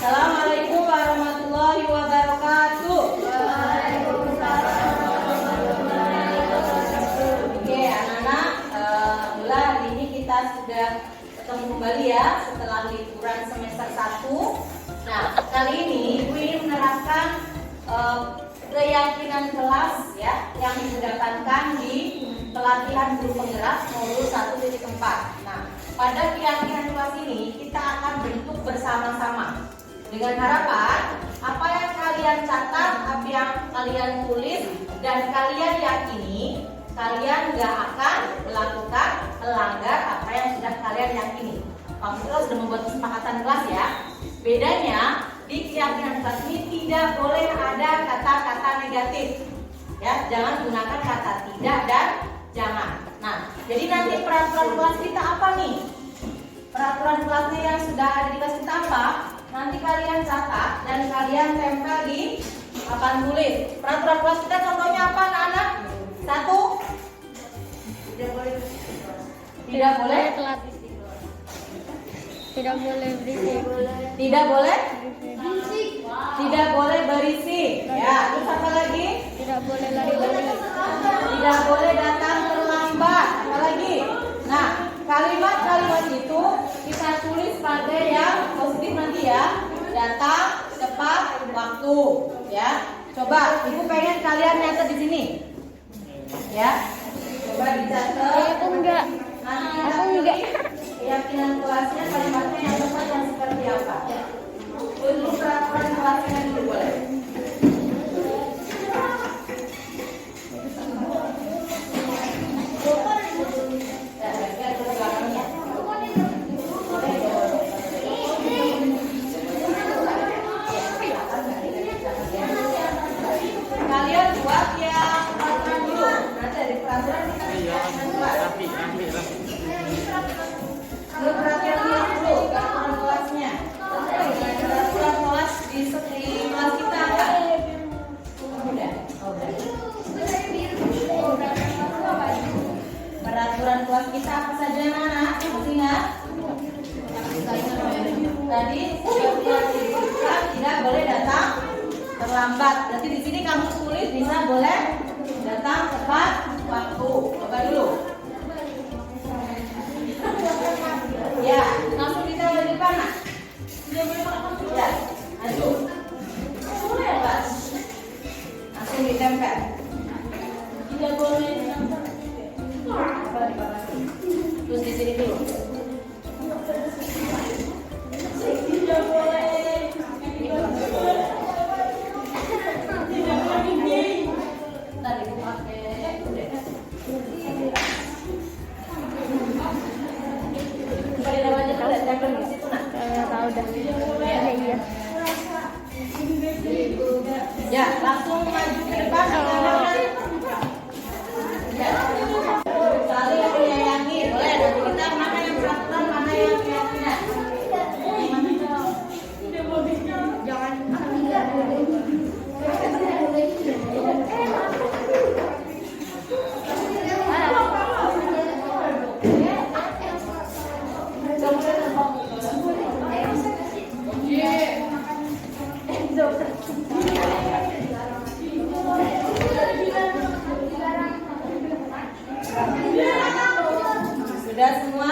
Assalamualaikum warahmatullahi wabarakatuh. Oke, anak-anak, alhamdulillah hari ini kita sudah ketemu kembali ya setelah liburan semester 1. Nah, kali ini Ibu ingin menerapkan keyakinan kelas ya yang didapatkan di pelatihan guru penggerak modul 1.4. Nah, pada keyakinan kelas ini kita akan bentuk bersama-sama dengan harapan apa yang kalian catat, apa yang kalian tulis dan kalian yakini, kalian nggak akan melakukan melanggar apa yang sudah kalian yakini. Maksudnya sudah membuat kesepakatan kelas ya. Bedanya di keyakinan kelas ini tidak boleh ada kata-kata negatif. Ya, jangan gunakan kata tidak dan jangan. Nah, jadi nanti peraturan kelas kita apa nih? Peraturan kelasnya yang sudah ada di kelas kita apa? Nanti kalian catat dan kalian tempel di papan tulis. Peraturan kelas kita contohnya apa, anak-anak? 1. Tidak boleh telat. Tidak boleh berisik. Tidak boleh berisik. Tidak boleh berisik. Ya, terus apa lagi? Tidak boleh lari-lari. Tidak boleh datang terlambat. Apa lagi? Nah, kalimat-kalimat itu kita tulis pada yang positif nanti ya. Datang tepat waktu. Ya. Coba, Ibu pengen kalian nyatet di sini. Ya. Coba dicatat. Aku enggak. Aku enggak. Keyakinan kelasnya kalimatnya yang tepat yang seperti apa? Untuk peraturan kelasnya dulu boleh. Kalian buat ya peraturan dulu. Nanti dari peraturan kita rapi. Perhatian dulu peraturan kelasnya. Peraturan kelas di kelas kita apa? Udah. Peraturan kelas kita apa saja, anak? Masih ingat? Tadi setiap kita tidak boleh datang terlambat. Berarti di sini kamu tulis bisa boleh datang tepat waktu. Coba dulu. Ya, langsung ditempel di depan. Tidak boleh makan dulu. Ya, maju. Boleh ya, Pak? Langsung ditempel. Tidak boleh. Terus di sini dulu. Tidak boleh. Tidak boleh. Tadi pakai udah. Ya, langsung maju ke depan. Ya. Saling menyayangi, boleh. Nanti kita mana yang peraturan, mana yang keyakinan. Jangan. Sudah semua?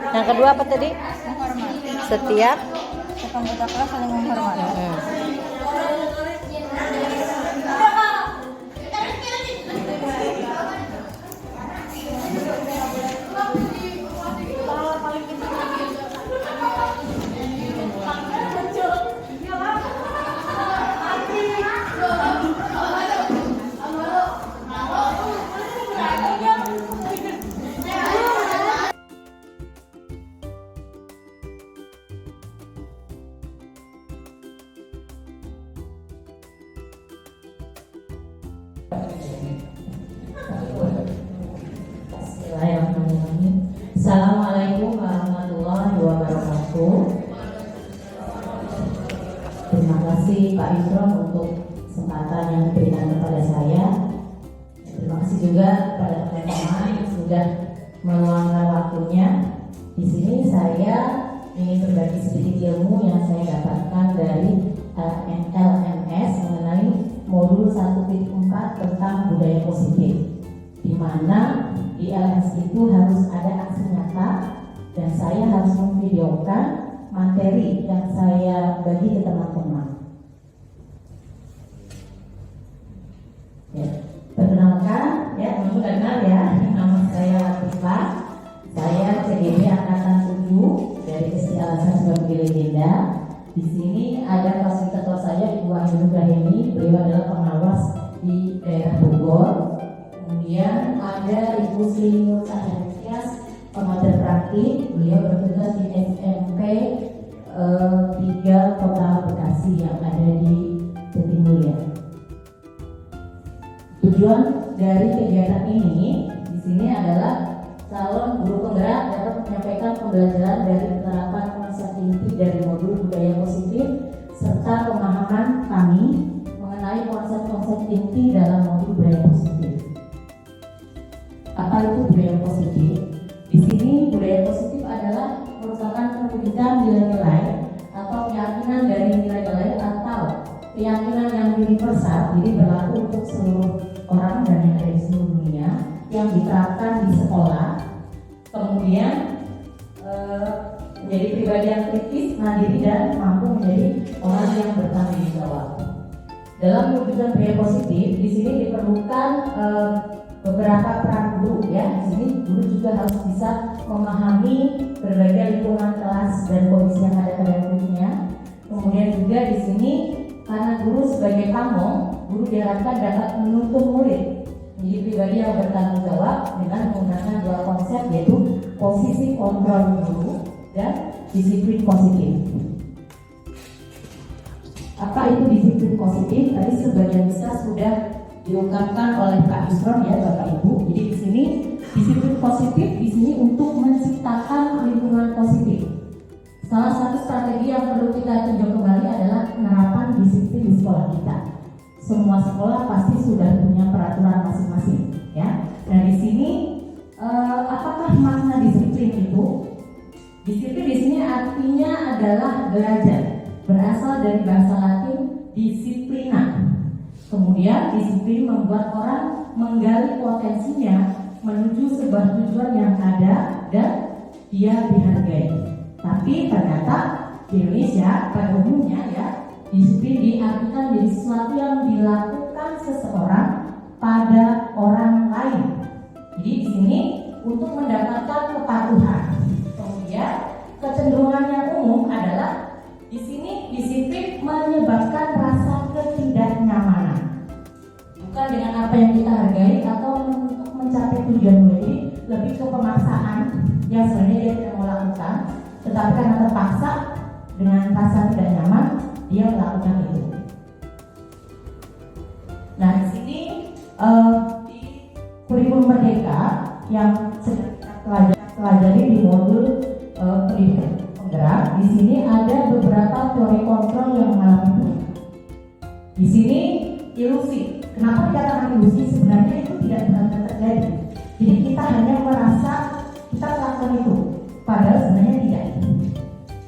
Yang kedua apa tadi? Menghormati. Setiap Anggota kelas saling menghormati. Pak Isron untuk kesempatan yang diberikan kepada saya. Terima kasih juga kepada teman-teman yang sudah meluangkan waktunya. Di sini saya ingin berbagi sedikit ilmu yang saya dapatkan dari LMS mengenai modul 1.4 tentang budaya positif, di mana di LMS itu harus ada aksi nyata dan saya harus memvideokan materi yang saya bagi ke teman-teman. Ya, perkenalkan, ya, teman-teman kenal ya, nama saya Latifa. Saya CGB Angkatan 7 dari SD Al-Azhar sebagai legenda. Di sini ada fasilitator saya Ibu Ainul Ibrahimi, beliau adalah pengawas di daerah Bogor. Kemudian ada Ibu Sri Nur Sahyatias, pengajar praktik, beliau bertugas di SMP 3 Kota Bekasi yang ada di Jatimulya. Tujuan dari kegiatan ini di sini adalah calon guru penggerak dapat menyampaikan pembelajaran dari penerapan konsep inti dari modul budaya positif serta pemahaman kami mengenai konsep-konsep inti dalam modul budaya positif. Apa itu budaya positif? Di sini budaya positif adalah merupakan pendidikan nilai-nilai atau keyakinan dari nilai-nilai atau keyakinan yang universal, jadi berlaku untuk seluruh orang dan yang ada di seluruh dunia, yang diterapkan di sekolah, kemudian menjadi pribadi yang kritis, mandiri dan mampu menjadi orang yang bertanggung jawab. Dalam mewujudkan budaya positif, di sini diperlukan beberapa peran guru, ya. Di sini guru juga harus bisa memahami berbagai lingkungan kelas dan kondisi yang ada pada muridnya. Kemudian juga di sini karena guru sebagai pamong, guru diharapkan dapat menuntun murid menjadi pribadi yang bertanggung jawab dengan menggunakan dua konsep, yaitu posisi kontrol guru dan disiplin positif. Apa itu disiplin positif? Tadi sebagian besar sudah diungkapkan oleh Pak Isron, ya Bapak Ibu. Jadi di sini disiplin positif di sini untuk menciptakan lingkungan positif. Salah satu strategi yang perlu kita tinjau kembali adalah penerapan disiplin di sekolah kita. Semua sekolah pasti sudah punya peraturan masing-masing, ya. Nah di sini apakah makna disiplin itu? Disiplin di sini artinya adalah belajar, berasal dari bahasa Latin disiplina. Kemudian disiplin membuat orang menggali potensinya menuju sebuah tujuan yang ada dan dia dihargai. Tapi ternyata di Indonesia pada umumnya, ya, disiplin diartikan menjadi sesuatu yang dilakukan seseorang pada orang lain. Jadi di sini untuk mendapatkan kepatuhan. Kemudian kecenderungan yang umum adalah di sini disiplin menyebabkan rasa ketidaknyamanan. Bukan dengan apa yang kita hargai atau untuk mencapai tujuan. Jadi lebih ke pemaksaan yang sebenarnya dia tidak mau lakukan, tetapi karena terpaksa dengan rasa tidak nyaman dia melakukan itu. Nah di sini di kurikulum Merdeka yang sedang kita pelajari di modul pendidikan penggerak, di sini ada beberapa teori kontrol yang mengalami perubahan. Di sini ilusi. Kenapa dikatakan ilusi? Sebenarnya itu tidak benar-benar terjadi. Jadi kita hanya merasa kita melakukan itu, padahal sebenarnya tidak.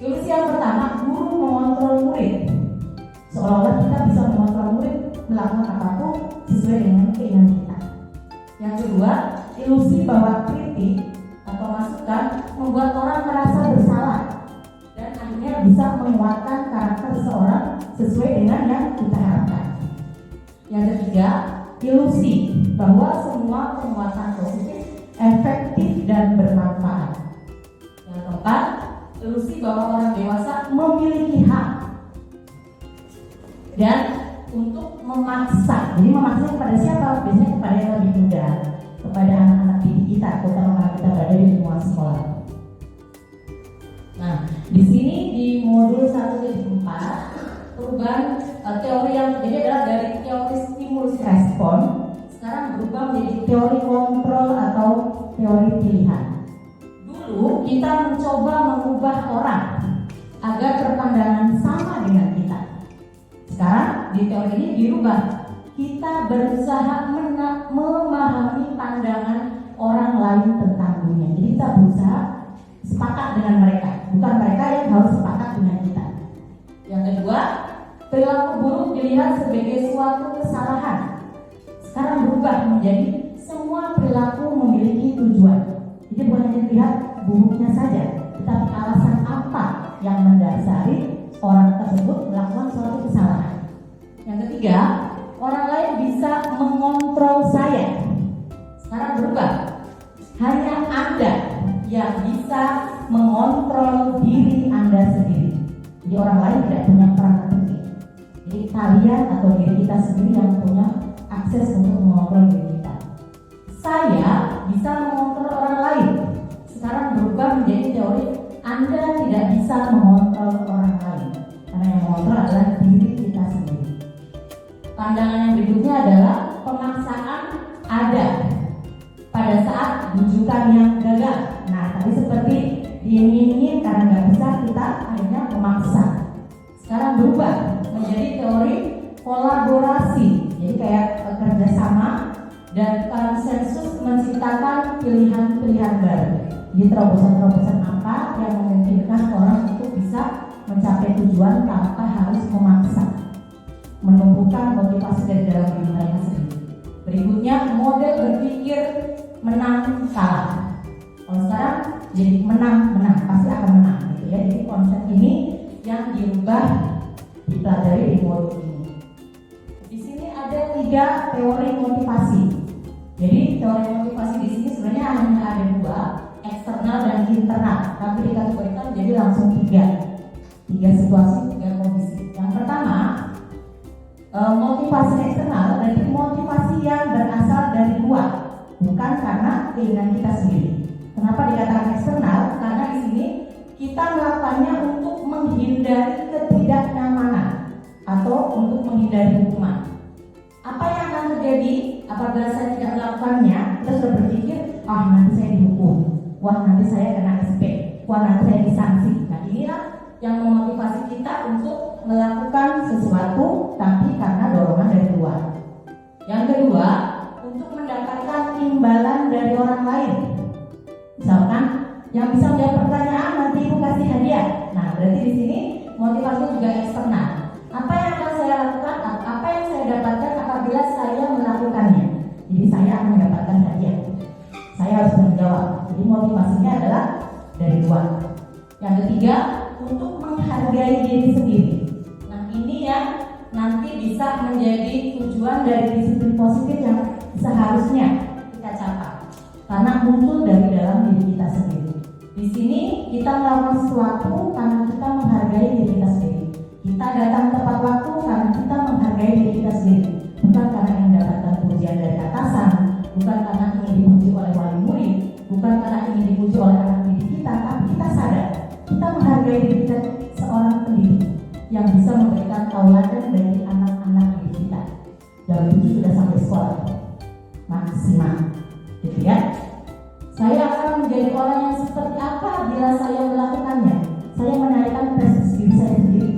Ilusi yang pertama, guru mengontrol murid. Seolah-olah kita bisa mengontrol murid melakukan apapun sesuai dengan keinginan kita. Yang kedua, ilusi bahwa kritik atau masukan membuat orang merasa bersalah dan akhirnya bisa menguatkan karakter seseorang sesuai dengan yang kita harapkan. Yang ketiga, ilusi bahwa semua penguatan positif efektif dan bermanfaat. Yang keempat, ilusi bahwa orang dewasa memiliki hak dan untuk memaksa. Jadi memaksa kepada siapa? Biasanya kepada yang lebih muda, kepada anak-anak didik kita, terutama anak kita berada di lingkungan sekolah. Nah, di sini di modul 1.4 perubahan teori yang jadi adalah dari teori stimulus respon sekarang berubah menjadi teori kontrol atau teori pilihan. Dulu kita mencoba mengubah orang agar berpandangan sama dengan kita. Sekarang di teori ini dirubah. Kita berusaha memahami pandangan orang lain tentang dunia. Jadi kita berusaha sepakat dengan mereka, bukan mereka yang harus sepakat dengan kita. Yang kedua, perilaku buruk dilihat sebagai suatu kesalahan. Sekarang berubah menjadi semua perilaku memiliki tujuan. Jadi bukan hanya dilihat buruknya saja, tetapi alasan apa yang mendasari orang tersebut melakukan suatu kesalahan. Yang ketiga, orang lain bisa mengontrol saya. Sekarang berubah, hanya Anda yang bisa mengontrol diri Anda sendiri. Jadi orang lain tidak punya peran penting. Jadi kalian atau diri kita sendiri yang punya akses untuk mengontrol diri kita. Saya bisa mengontrol orang lain. Sekarang berubah menjadi teori Anda tidak bisa mengontrol orang lain, karena yang mengontrol adalah diri kita sendiri. Pandangan yang berikutnya adalah pemaksaan ada pada saat rujukan yang gagal. Nah, tadi seperti diingin-ingin karena nggak bisa, kita akhirnya memaksa. Sekarang berubah menjadi teori kolaborasi. Jadi kayak kerjasama dan konsensus menciptakan pilihan-pilihan baru. Jadi terobosan-terobosan apa yang memungkinkan orang untuk bisa mencapai tujuan tanpa harus memaksa, menumbuhkan motivasi dari dalam diri mereka sendiri. Berikutnya, model berpikir menang kalah. Kalau sekarang jadi menang pasti akan menang, gitu ya. Jadi konsep ini yang dirubah, dipelajari di modul ini. Di sini ada 3 teori motivasi. Jadi teori motivasi di sini sebenarnya hanya ada 2, eksternal dan internal. Tapi dikategorikan menjadi langsung 3 situasi, 3 kondisi. Yang pertama, motivasi eksternal, berarti motivasi yang berasal dari luar, bukan karena keinginan kita sendiri. Kenapa dikatakan eksternal? Karena di sini kita melakukannya untuk menghindari ketidaknyamanan atau untuk menghindari hukuman. Apa yang akan terjadi apabila saya tidak melakukannya? Kita sudah berpikir, nanti saya dihukum, nanti saya kena SP, nanti saya disanksi. Nah, inilah yang memotivasi kita untuk melakukan sesuatu, tapi karena dorongan dari luar. Yang kedua, untuk mendapatkan imbalan dari orang lain. Misalkan yang bisa menjawab pertanyaan nanti ibu kasih hadiah. Nah, berarti di sini motivasi juga eksternal. Apa yang akan saya lakukan? Apa yang saya dapatkan apabila saya melakukannya? Jadi saya akan mendapatkan hadiah. Saya harus menjawab. Jadi motivasinya adalah dari luar. Yang ketiga, untuk menghargai diri sendiri. Nah, ini yang nanti bisa menjadi tujuan dari disiplin positif yang seharusnya kita capai. Karena muncul dari dalam diri kita sendiri. Di sini kita melakukan sesuatu karena kita menghargai diri kita sendiri. Kita datang tepat waktu karena kita menghargai diri kita sendiri. Bukan karena ingin mendapatkan pujian dari atasan, bukan karena ingin dipuji oleh wali murid, bukan karena ingin dipuji oleh anak didik kita, tapi kita sadar kita menghargai diri kita seorang pendidik yang bisa memberikan tauladan bagi anak-anak didik kita. Jam 7 sudah sampai sekolah maksimal, gitu ya. Saya akan menjadi orang yang seperti apa bila saya melakukannya? Saya menaikkan prestasi diri saya sendiri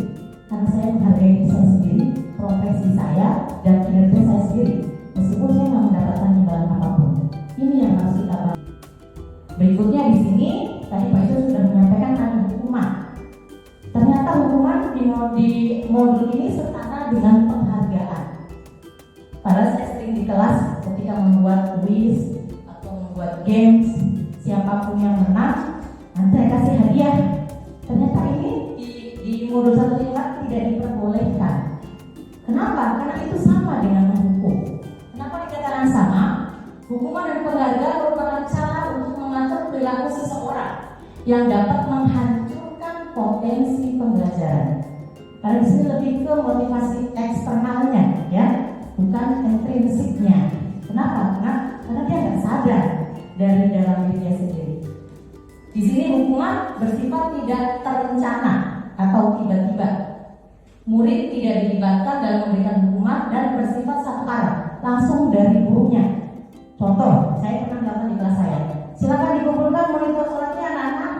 karena saya menghargai diri saya sendiri, profesi saya dan kinerja saya sendiri, meskipun saya nggak mendapatkan imbalan apapun. Ini yang harus kita bahas. Berikutnya di sini tadi Pak Isu sudah menyampaikan tentang hukuman. Ternyata hukuman di modul ini setara dengan penghargaan. Padahal saya sering di kelas ketika membuat quiz atau membuat games, siapapun yang menang nanti saya kasih hadiah. Ternyata ini di modul 1.5 tidak diperbolehkan. Kenapa? Karena itu sama dengan menghukum. Kenapa dikatakan sama? Hukuman dan penghargaan merupakan cara untuk mengatur perilaku seseorang yang dapat menghancurkan potensi pembelajaran. Karena di sini lebih ke motivasi eksternalnya, ya, bukan intrinsiknya. Kenapa? Karena dia nggak sadar dari dalam dirinya sendiri. Di sini hukuman bersifat tidak terencana atau tiba-tiba. Murid tidak dilibatkan dalam memberikan hukuman dan bersifat satu arah, langsung dari gurunya. Contoh, saya pernah melakukan di kelas saya. Silakan dikumpulkan monitor sholatnya anak-anak.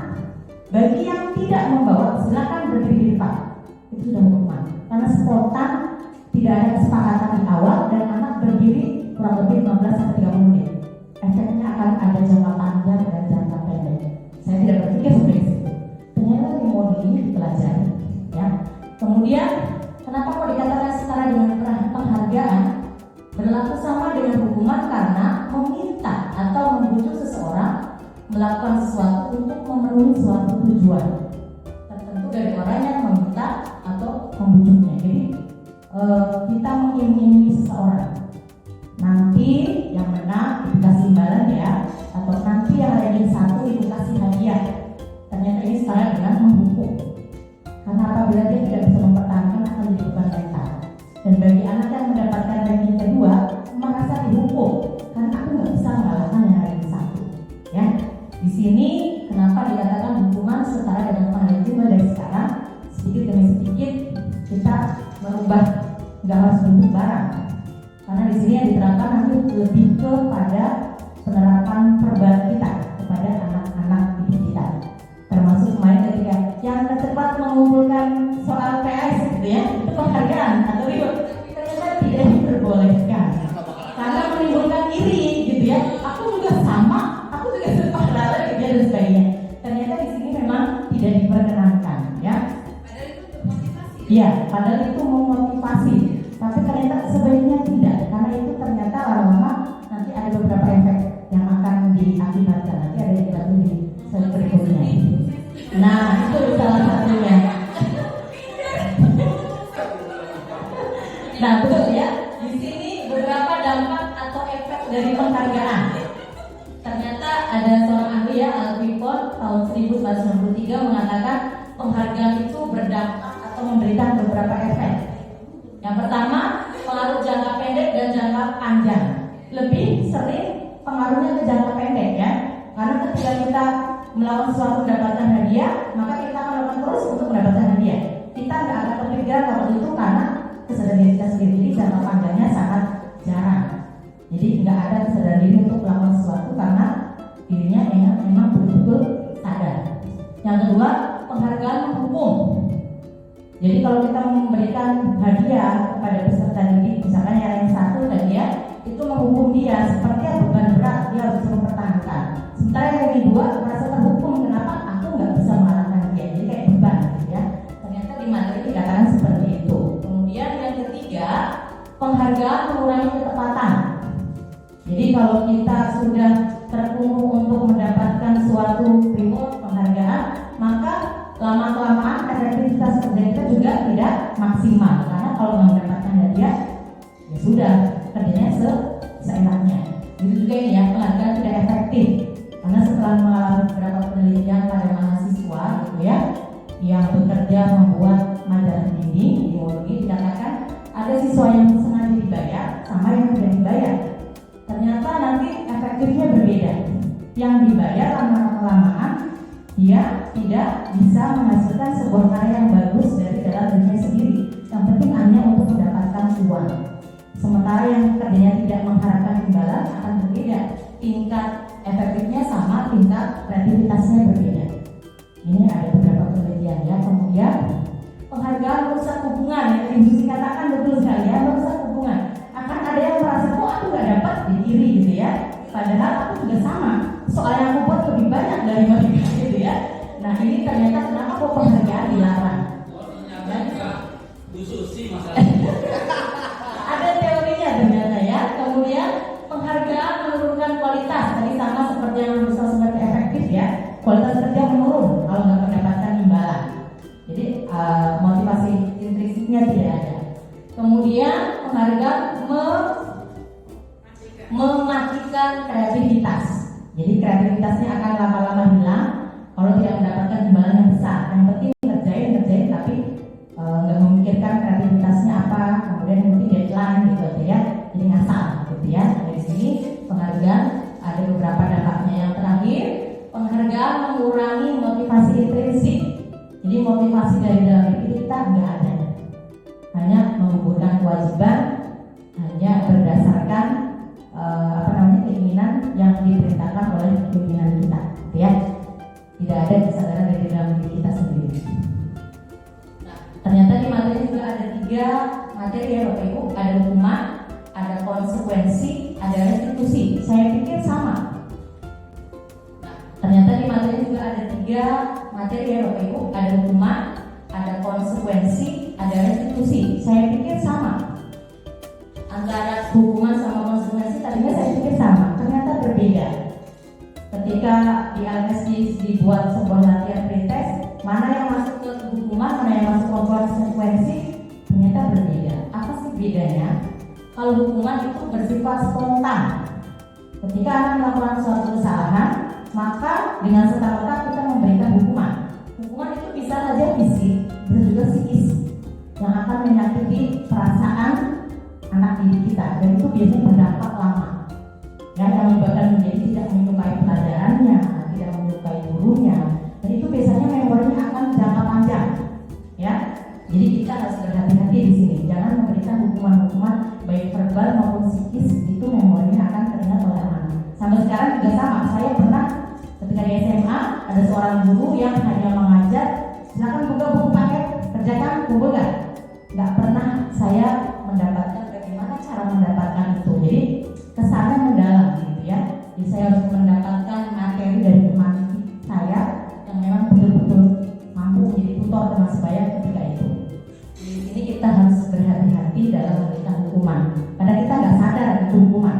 Bagi yang tidak membawa, silakan berdiri di depan. Itu sudah hukuman. Karena spontan tidak ada kesepakatan di awal dan anak berdiri kurang lebih 15 sampai 30 menit. Efeknya akan ada jangka panjang dan jangka pendek. Saya tidak berpikir seperti itu. Ternyata memori ini dipelajari. Ya. Kemudian kenapa kok dikatakan setara dengan penghargaan? Berlaku sama dengan hukuman karena meminta atau membujuk seseorang melakukan sesuatu untuk memenuhi suatu tujuan tertentu dari orang yang meminta atau membujuknya. Jadi kita mengiming-imingi seseorang, nanti yang menang dikasih imbalan ya, atau nanti yang ranking 1 dikasih hadiah. Ternyata ini setara dengan menghukum, karena apabila dia tidak bisa mempertahankan akan jadi beban mental. Dan bagi anak yang mendapatkan ranking kedua merasa dihukum karena aku nggak bisa mengalahkan yang ranking 1. Ya, di sini kenapa dikatakan hukuman setara dengan penghargaan juga dari sekarang, sedikit demi sedikit kita merubah, nggak harus bentuk barang. Karena di sini yang diterapkan nanti lebih kepada penerapan perubahan kita kepada anak-anak didik kita. Termasuk kemarin ketika yang tercepat mengumpulkan soal PS gitu ya, itu penghargaan atau reward. Ternyata tidak diperbolehkan karena menimbulkan iri gitu ya. Aku juga sama, aku juga sepahala gitu ya, dan sebagainya. Ternyata di sini memang tidak diperkenankan ya. Iya, padahal itu memotivasi. Tapi ternyata sebaiknya tidak, karena itu ternyata lama-lama nanti ada beberapa efek yang akan diakibatkan. Nanti ada yang kita di slide berikutnya. Nah, itu salah satunya. Nah, betul ya. Di sini beberapa dampak atau efek dari penghargaan. Ternyata ada seorang ahli ya, Alvipon tahun 1963 mengatakan penghargaan itu berdampak atau memberikan beberapa efek. Yang pertama, pengaruh jangka pendek dan jangka panjang. Lebih sering pengaruhnya ke jangka pendek ya. Karena ketika kita melakukan sesuatu mendapatkan hadiah, maka kita akan melakukan terus untuk mendapatkan hadiah. Kita nggak akan kepikiran kalau itu karena kesadaran diri kita sendiri. Jadi jangka panjangnya sangat jarang. Jadi nggak ada kesadaran diri untuk melakukan sesuatu karena dirinya memang betul-betul sadar. Yang kedua, penghargaan menghukum. Jadi kalau kita memberikan hadiah kepada peserta didik, misalkan yang 1 hadiah, itu menghukum dia seperti beban berat, dia harus bisa mempertahankan. Sementara yang 2 merasa terhukum, kenapa aku nggak bisa mengalahkan dia, jadi kayak beban gitu ya. Ternyata di materi dikatakan seperti itu. Kemudian yang ketiga, penghargaan mengurangi ketepatan. Jadi kalau kita sudah terkungkung untuk mendapatkan suatu reward penghargaan, maka lama-kelamaan efektivitas kerja kita juga tidak maksimal. Karena kalau nggak mendapatkan hadiah, ya sudah kerjanya seenaknya. Itu juga ini ya, penghargaan tidak efektif. Karena setelah mengalami beberapa penelitian pada mahasiswa gitu ya, yang bekerja membuat majalah ini di Mori, dikatakan ada siswa yang sengaja dibayar sama yang tidak dibayar. Ternyata nanti efektifnya berbeda. Yang dibayar lama-kelamaan dia tidak bisa menghasilkan sebuah karya yang bagus dari dalam dirinya sendiri. Yang penting hanya untuk mendapatkan uang. Sementara yang kerjanya tidak mengharapkan imbalan akan berbeda. Tingkat efektifnya sama, tingkat kreativitasnya berbeda. Ini ada beberapa penelitian ya. Kemudian penghargaan merusak hubungan, yang Ibu Susi katakan betul sekali ya, merusak hubungan. Akan ada yang merasa kok aku nggak dapat diri gitu ya. Padahal aku juga sama. Soal yang aku buat lebih banyak dari mereka gitu ya. Nah ini ternyata kenapa kok penghargaan dilarang? Bu Susi masalahnya. Ada teorinya ternyata ya. Kemudian penghargaan menurunkan kualitas. Tadi sama seperti yang berusaha seperti efektif ya. Kualitas kerja menurun kalau nggak mendapatkan imbalan. Jadi motivasi intrinsiknya tidak ada. Kemudian penghargaan mematikan kreativitas. Jadi kreativitasnya akan lama-lama hilang kalau tidak mendapatkan imbalan yang besar. Yang penting ngerjain tapi nggak memikirkan kreativitasnya apa, kemudian mungkin deadline gitu aja ya. Jadi ngasal gitu ya. Dari sini penghargaan ada beberapa dampaknya. Yang terakhir, penghargaan mengurangi motivasi intrinsik. Jadi motivasi dari dalam diri kita nggak ada. Hanya menggugurkan kewajiban, hanya berdasarkan keinginan yang diperintahkan oleh pimpinan kita, ya. Tidak ada kesadaran dari dalam diri kita sendiri. Nah, ternyata di materi juga ada 3 materi ya Bapak Ibu, ada hukuman, ada konsekuensi, ada restitusi. Saya pikir sama. Nah, ternyata di materi juga ada 3 materi ya Bapak Ibu, ada hukuman, ada konsekuensi, ada restitusi. Saya pikir sama. Antara hukuman sama konsekuensi tadinya saya pikir sama, ternyata berbeda. Ketika di LMS dibuat sebuah latihan pretest, mana yang masuk ke hukuman, mana yang masuk ke konsekuensi, ternyata berbeda. Apa sih bedanya? Kalau hukuman itu bersifat spontan. Ketika anak melakukan suatu kesalahan, maka dengan serta-merta kita memberikan hukuman. Hukuman itu bisa saja fisik, bisa juga psikis, yang akan menyakiti perasaan anak didik kita, dan itu biasanya berdampak lama. Ya, yang menyebabkan menjadi tidak menyukai pelajarannya, tidak menyukai gurunya, dan itu biasanya memorinya akan jangka panjang. Ya, jadi kita harus berhati-hati di sini, jangan memberikan hukuman-hukuman baik verbal maupun psikis, itu memorinya akan teringat oleh anak. Sampai sekarang juga sama, saya pernah ketika di SMA ada seorang guru yang hanya mengajar, silakan buka buku paket, kerjakan, kumpulkan. Nggak pernah saya mendapatkan bagaimana cara mendapatkan itu. Jadi kesannya mendalam gitu ya. Jadi saya harus mendapatkan materi dari teman saya yang memang betul-betul mampu menjadi tutor teman sebaya ketika itu. Di sini kita harus berhati-hati dalam memberikan hukuman. Padahal kita nggak sadar itu hukuman.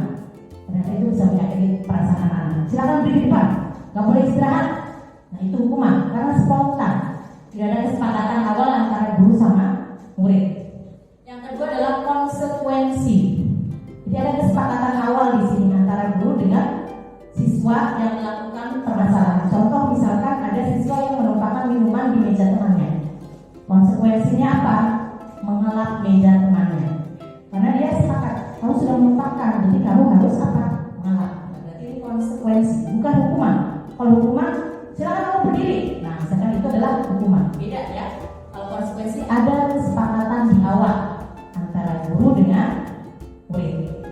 Ternyata itu bisa menyakiti perasaan anak-anak. Silakan beri di depan, nggak boleh istirahat. Nah itu hukuman karena spontan. Tidak ada kesepakatan awal antara guru sama murid. Yang kedua adalah konsekuensi. Jadi ada kesepakatan awal di sini antara guru dengan siswa yang melakukan permasalahan. Contoh misalkan ada siswa yang menumpahkan minuman di meja temannya. Konsekuensinya apa? Mengelap meja temannya. Karena dia sepakat, kamu sudah menumpahkan, jadi kamu harus apa? Mengelap. Berarti ini konsekuensi, bukan hukuman. Kalau hukuman, silakan kamu berdiri. Nah, misalkan itu adalah hukuman. Beda ya. Kalau konsekuensi ada kesepakatan di awal antara guru dengan murid.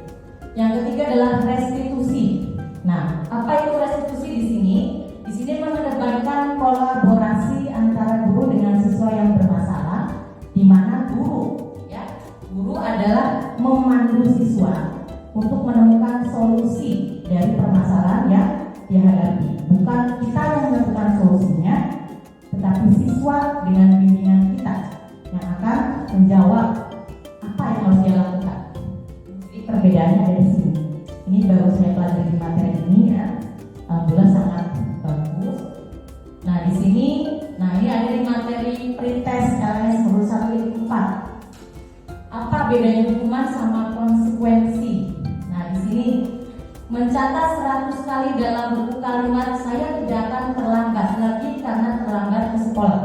Yang ketiga adalah restitusi. Nah, apa itu restitusi di sini? Di sini mengedepankan kolaborasi antara guru dengan siswa yang bermasalah, di mana guru adalah memandu siswa untuk menemukan solusi dari permasalahan yang dihadapi. Bukan kita yang menentukan solusinya, tetapi siswa dengan bimbingan kita yang akan menjawab apa yang harus dia lakukan. Jadi perbedaannya ada di sini. Ini baru saya pelajari di materi ini ya. Alhamdulillah sangat bagus. Nah di sini, ini ada di materi pretest LMS nomor 1 4. Apa bedanya hukuman sama konsekuensi? Nah di sini mencatat 100 kali dalam buku kalimat saya tidak akan terlambat lagi karena terlambat ke sekolah.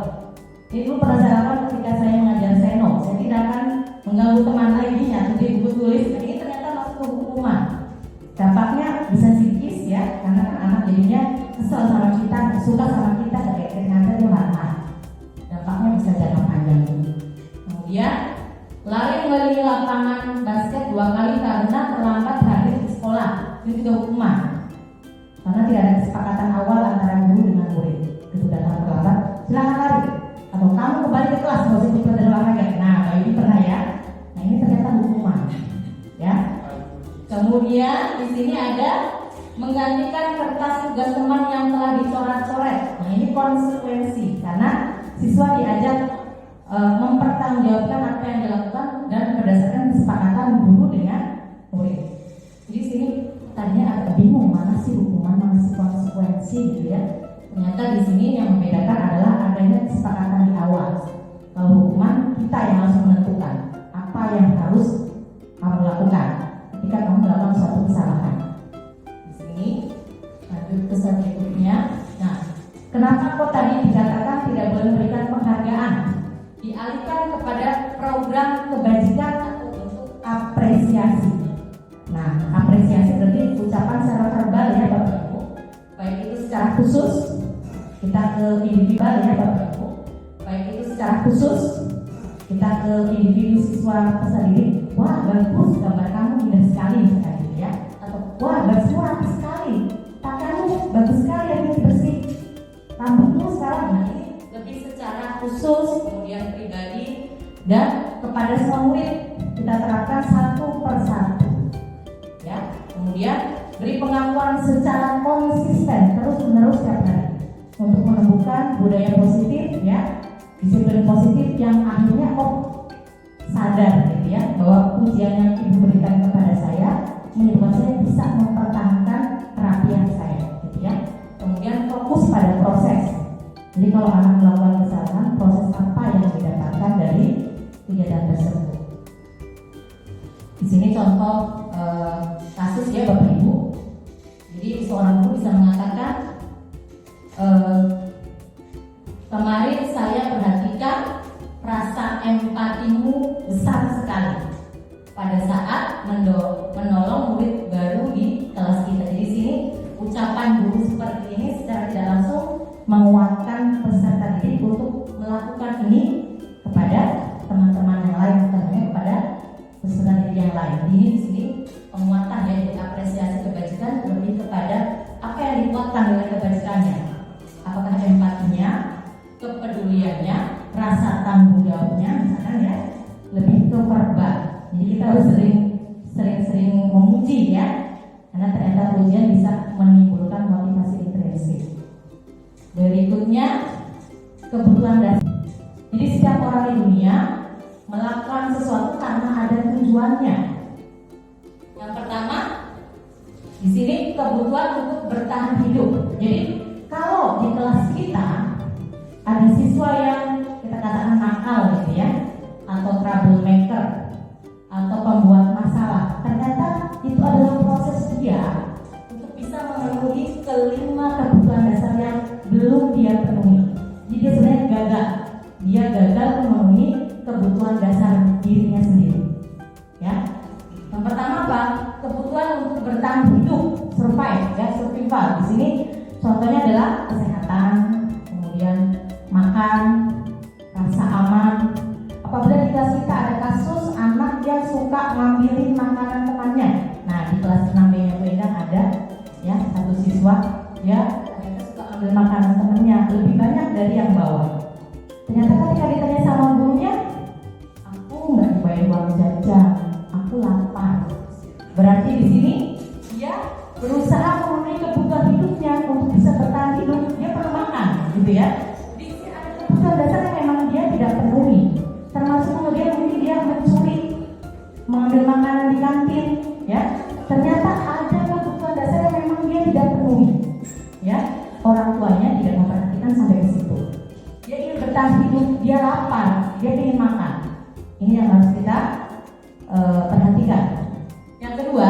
Itu pernah saya lakukan ketika saya mengajar seno. Saya tidak akan mengganggu teman lagi di buku tulis. Ini ternyata masuk ke hukuman. Dampaknya bisa psikis ya, karena kan anak jadinya kesel sama kita, suka sama kita, kayak ternyata dia marah. Dampaknya bisa jangka panjang. Kemudian lari mengelilingi lapangan basket 2 kali karena terlambat hadir di sekolah. Itu juga hukuman. Karena tidak ada kesepakatan awal antara guru dengan murid. Itu datang terlambat, silakan lari. Atau kamu kembali ke kelas, nggak usah ikut pada olahraga. Nah, ini pernah ya. Nah, ini ternyata hukuman. Ya. Kemudian di sini ada menggantikan kertas tugas teman yang telah dicoret-coret. Nah, ini konsekuensi karena siswa diajak mempertanggungjawabkan apa yang dilakukan dan berdasarkan kesepakatan guru dengan murid. Jadi sini tadinya agak bingung mana sih hukuman, mana sih konsekuensi gitu ya. Ternyata di sini yang membedakan adalah adanya kesepakatan di awal. Kalau hukuman kita yang harus menentukan apa yang harus kamu lakukan ketika kamu melakukan suatu kesalahan. Di sini lanjut ke slide berikutnya. Nah, kenapa kok tadi dikatakan tidak boleh memberikan penghargaan? Dialihkan kepada program kebajikan atau bentuk apresiasi. Nah, apresiasi berarti ucapan secara verbal ya Bapak Ibu. Baik itu secara khusus, kita ke individual ya Bapak Ibu. Baik itu secara khusus, kita ke individu siswa peserta didik. Wah bagus, gambar kamu indah sekali misalkan gitu ya. Atau wah bajumu rapi sekali, pakaianmu bagus sekali, yang bersih, rambutmu sekarang. Nah ini lebih secara khusus, kemudian pribadi dan kepada semua murid kita terapkan satu persatu. Ya, kemudian beri pengakuan secara konsisten terus-menerus setiap hari untuk menemukan budaya positif, ya, disiplin positif yang akhirnya sadar gitu ya bahwa pujian yang ibu berikan kepada saya menyebabkan saya bisa mempertahankan terapian saya gitu ya. Kemudian fokus pada proses. Jadi kalau anak melakukan kesalahan, proses apa yang didapatkan dari kegiatan tersebut. Di sini contoh kasus ya Bapak Ibu. Jadi seorang guru bisa mengatakan, kemarin saya perhatikan rasa empatimu besar sekali pada saat menolong murid baru di kelas kita. Jadi di sini ucapan guru seperti ini secara tidak langsung menguatkan peserta didik untuk melakukan ini kepada teman-teman yang lain, bukan kepada peserta didik yang lain. Jadi di sini penguatan ya, jadi apresiasi kebajikan lebih kepada apa yang dikuatkan dengan kebajikannya. Apakah empatinya, kepeduliannya, rasa tanggung jawabnya, misalkan ya, lebih ke verbal. Jadi kita harus sering memuji ya, karena ternyata pujian bisa menimbulkan motivasi intrinsik. Berikutnya, kebutuhan dasar. Jadi setiap orang di dunia melakukan sesuatu karena ada tujuannya. Yang pertama, di sini kebutuhan untuk bertahan hidup. Jadi kalau di kelas kita ada siswa yang kita katakan nakal gitu ya, atau troublemaker, atau pembuat masalah, ternyata itu adalah proses dia untuk bisa memenuhi kelima kebutuhan dasar yang belum dia penuhi. Jadi dia sebenarnya gagal. Dia gagal memenuhi kebutuhan dasar dirinya sendiri. Ya. Yang pertama apa? Kebutuhan untuk bertahan hidup, survive, ya, survival. Di sini contohnya adalah kesehatan, kemudian makan, rasa aman. Apabila di kelas kita ada kasus anak yang suka ngambilin makanan temannya. Nah, di kelas 6B yang Endang ada ya satu siswa ya ternyata suka ngambil makanan temannya lebih banyak dari yang bawa. Ternyata ketika ditanya sama gurunya, aku nggak dibayar uang jajan, aku lapar. Berarti di sini dia berusaha memenuhi kebutuhan hidupnya untuk bisa bertahan hidup. Dia perlu makan, gitu ya. Di sini ada kebutuhan dasar yang memang dia tidak penuhi. Termasuk kemudian mungkin dia mencuri, mengambil makanan di kantin, ya. Ternyata ada kebutuhan dasar yang memang dia tidak penuhi, ya. Orang tuanya tidak memperhatikan sampai ke situ. Dia ingin bertahan hidup, dia lapar, dia ingin makan. Ini yang harus kita perhatikan. Yang kedua,